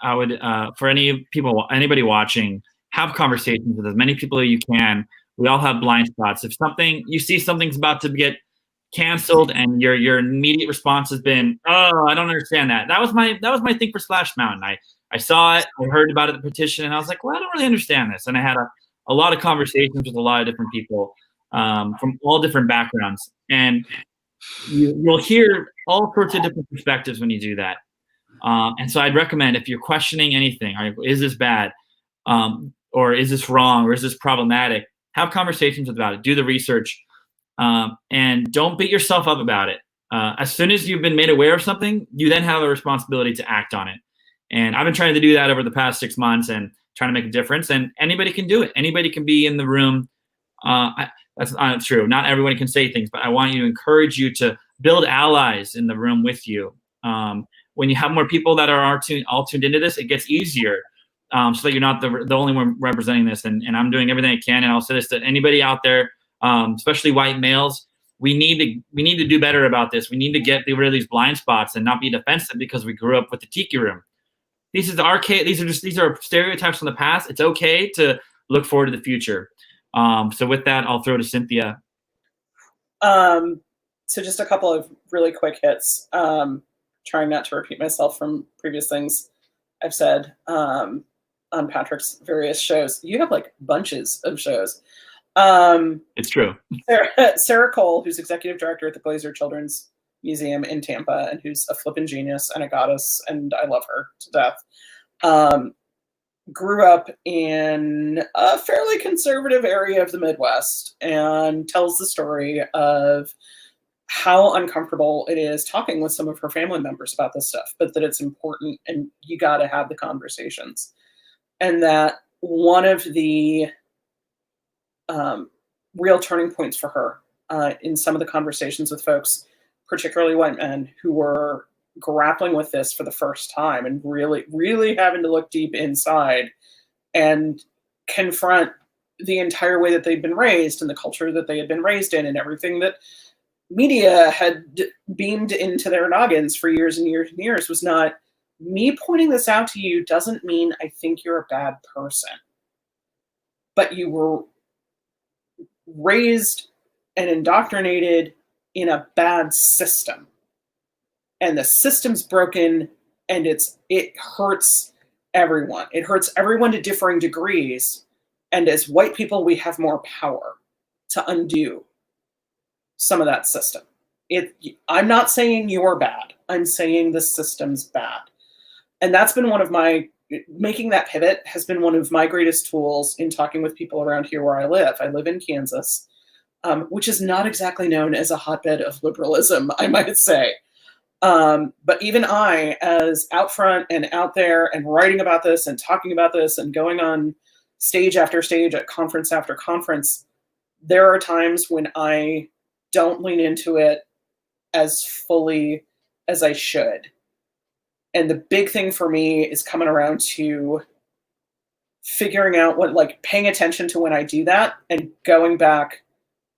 for anybody watching, have conversations with as many people as you can. We all have blind spots. If you see something's about to get canceled and your immediate response has been, oh, I don't understand that. That was my thing for Splash Mountain. I saw it, I heard about it, the petition, and I was like, well, I don't really understand this. And I had a lot of conversations with a lot of different people from all different backgrounds. And you'll hear all sorts of different perspectives when you do that. And so I'd recommend, if you're questioning anything, is this bad? Or is this wrong? Or is this problematic? Have conversations about it. Do the research. And don't beat yourself up about it. As soon as you've been made aware of something, you then have a responsibility to act on it. And I've been trying to do that over the past 6 months and trying to make a difference. And anybody can do it. Anybody can be in the room. That's not true. Not everybody can say things, but I want you to encourage you to build allies in the room with you. When you have more people that are all tuned into this, it gets easier. So that you're not the only one representing this. And I'm doing everything I can. And I'll say this to anybody out there, especially white males. we need to do better about this. We need to get rid of these blind spots and not be defensive because we grew up with the Tiki Room. These are stereotypes from the past. It's okay to look forward to the future. So with that, I'll throw to Cynthia. So just a couple of really quick hits. Trying not to repeat myself from previous things I've said on Patrick's various shows. You have like bunches of shows. It's true. Sarah Cole, who's executive director at the Glazer Children's Museum in Tampa, and who's a flippin' genius and a goddess, and I love her to death. Grew up in a fairly conservative area of the Midwest and tells the story of how uncomfortable it is talking with some of her family members about this stuff, but that it's important and you got to have the conversations. And that one of the real turning points for her in some of the conversations with folks, particularly white men who were grappling with this for the first time and really, really having to look deep inside and confront the entire way that they'd been raised and the culture that they had been raised in and everything that media had beamed into their noggins for years and years and years, was not, me pointing this out to you doesn't mean I think you're a bad person, but you were raised and indoctrinated in a bad system, and the system's broken, and it hurts everyone. It hurts everyone to differing degrees, and as white people, we have more power to undo some of that system. I'm not saying you're bad. I'm saying the system's bad. And that's been making that pivot has been one of my greatest tools in talking with people around here where I live. I live in Kansas, which is not exactly known as a hotbed of liberalism, I might say. But even I, as out front and out there and writing about this and talking about this and going on stage after stage at conference after conference, there are times when I don't lean into it as fully as I should. And the big thing for me is coming around to figuring out paying attention to when I do that and going back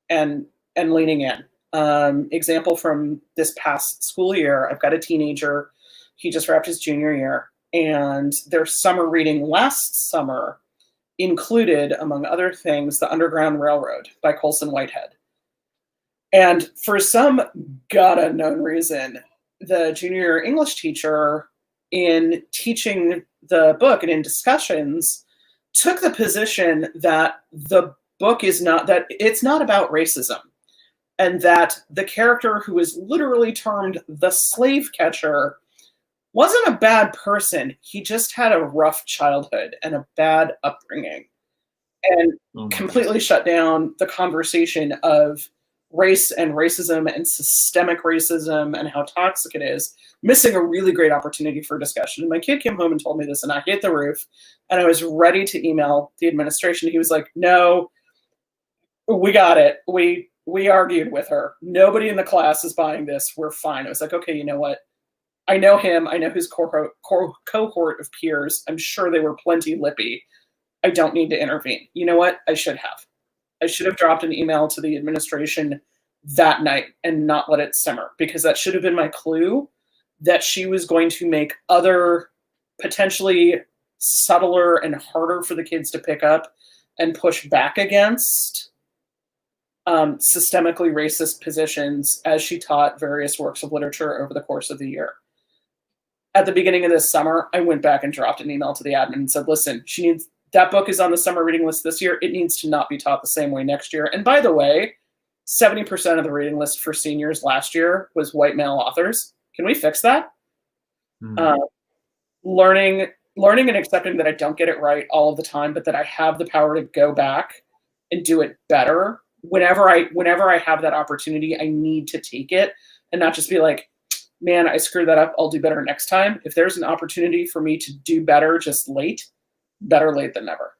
and leaning in. Example from this past school year, I've got a teenager. He just wrapped his junior year, and their summer reading last summer included, among other things, The Underground Railroad by Colson Whitehead. And for some god unknown reason, the junior English teacher, in teaching the book and in discussions, took the position that the book it's not about racism, and that the character who is literally termed the slave catcher wasn't a bad person. He just had a rough childhood and a bad upbringing, and completely shut down the conversation of race and racism and systemic racism and how toxic it is, missing a really great opportunity for discussion. And my kid came home and told me this, and I hit the roof, and I was ready to email the administration. He was like, no, we got it. We argued with her. Nobody in the class is buying this. We're fine. I was like, okay, you know what? I know him. I know his cohort of peers. I'm sure they were plenty lippy. I don't need to intervene. You know what? I should have dropped an email to the administration that night and not let it simmer, because that should have been my clue that she was going to make other potentially subtler and harder for the kids to pick up and push back against systemically racist positions as she taught various works of literature over the course of the year. At the beginning of this summer, I went back and dropped an email to the admin and said, listen, that book is on the summer reading list this year. It needs to not be taught the same way next year. And by the way, 70% of the reading list for seniors last year was white male authors. Can we fix that? Learning and accepting that I don't get it right all of the time, but that I have the power to go back and do it better. Whenever I have that opportunity, I need to take it and not just be like, man, I screwed that up. I'll do better next time. If there's an opportunity for me to do better, just better late than never.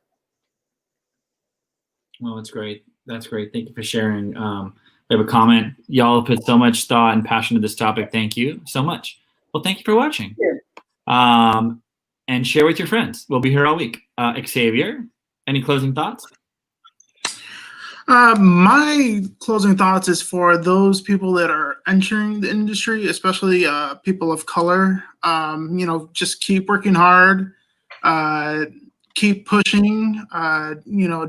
Well, that's great. That's great. Thank you for sharing. We have a comment. Y'all put so much thought and passion to this topic. Thank you so much. Well, thank you for watching. And share with your friends. We'll be here all week. Xavier, any closing thoughts? My closing thoughts is for those people that are entering the industry, especially people of color. Just keep working hard, keep pushing.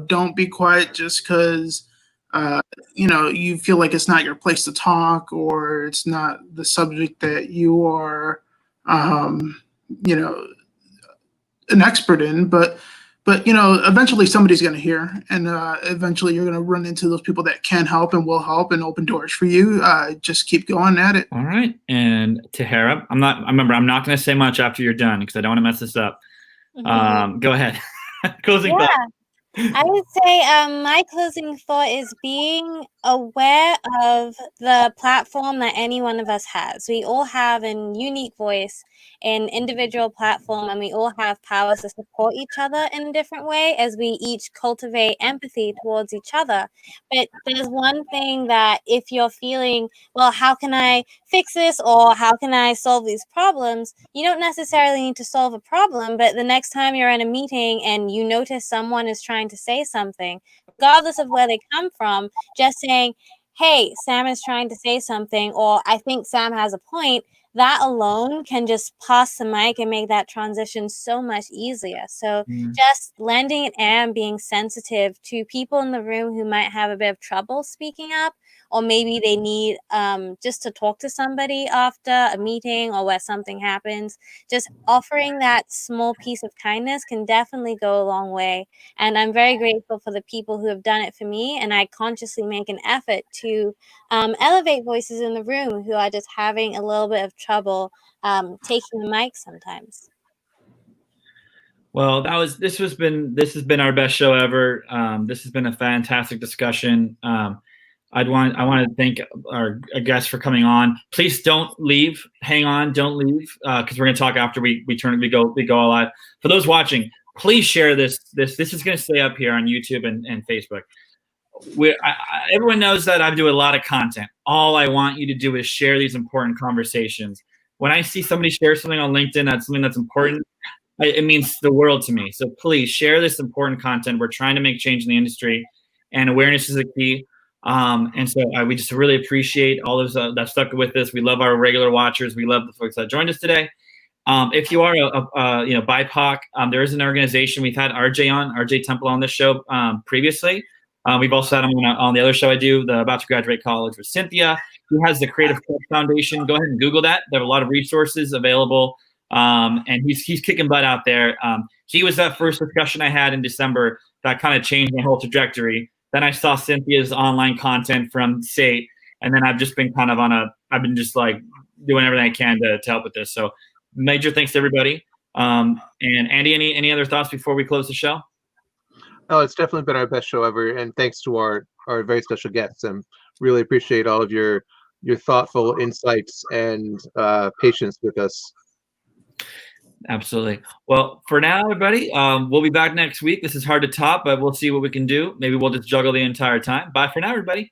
Don't be quiet just because you feel like it's not your place to talk or it's not the subject that you are, you know, an expert in. But eventually somebody's going to hear, and eventually you're going to run into those people that can help and will help and open doors for you. Just keep going at it. All right. And Tahirah, I'm not going to say much after you're done because I don't want to mess this up. Go ahead. Closing thought. I would say my closing thought is being aware of the platform that any one of us has. We all have an unique voice, an individual platform, and we all have powers to support each other in a different way as we each cultivate empathy towards each other. But there's one thing that if you're feeling, well, how can I fix this or how can I solve these problems? You don't necessarily need to solve a problem, but the next time you're in a meeting and you notice someone is trying to say something, regardless of where they come from, just saying, hey, Sam is trying to say something, or I think Sam has a point, that alone can just pass the mic and make that transition so much easier. So just lending an ear and being sensitive to people in the room who might have a bit of trouble speaking up, or maybe they need just to talk to somebody after a meeting or where something happens. Just offering that small piece of kindness can definitely go a long way. And I'm very grateful for the people who have done it for me. And I consciously make an effort to elevate voices in the room who are just having a little bit of trouble taking the mic sometimes. Well, this has been our best show ever. This has been a fantastic discussion. I want to thank our guests for coming on. Please don't leave. Hang on, don't leave, because we're going to talk after we go live. For those watching, please share this. This is going to stay up here on YouTube and Facebook. Everyone knows that I do a lot of content. All I want you to do is share these important conversations. When I see somebody share something on LinkedIn that's something that's important, it means the world to me. So please share this important content. We're trying to make change in the industry, and awareness is a key. And so we just really appreciate all of that stuck with us. We love our regular watchers. We love the folks that joined us today. If you are a BIPOC, there is an organization. We've had RJ Temple on this show previously. We've also had him on the other show I do, the About to Graduate College with Cynthia, who has the Creative Foundation. Go ahead and Google that. There are a lot of resources available. And he's kicking butt out there. He was that first discussion I had in December that kind of changed my whole trajectory. Then I saw Cynthia's online content from SATE, and then I've just been I've been just like doing everything I can to help with this. So major thanks to everybody. And Andy, any other thoughts before we close the show? Oh, it's definitely been our best show ever, and thanks to our very special guests. And really appreciate all of your thoughtful insights and patience with us. Absolutely. Well, for now, everybody, we'll be back next week. This is hard to top, but we'll see what we can do. Maybe we'll just juggle the entire time. Bye for now, everybody.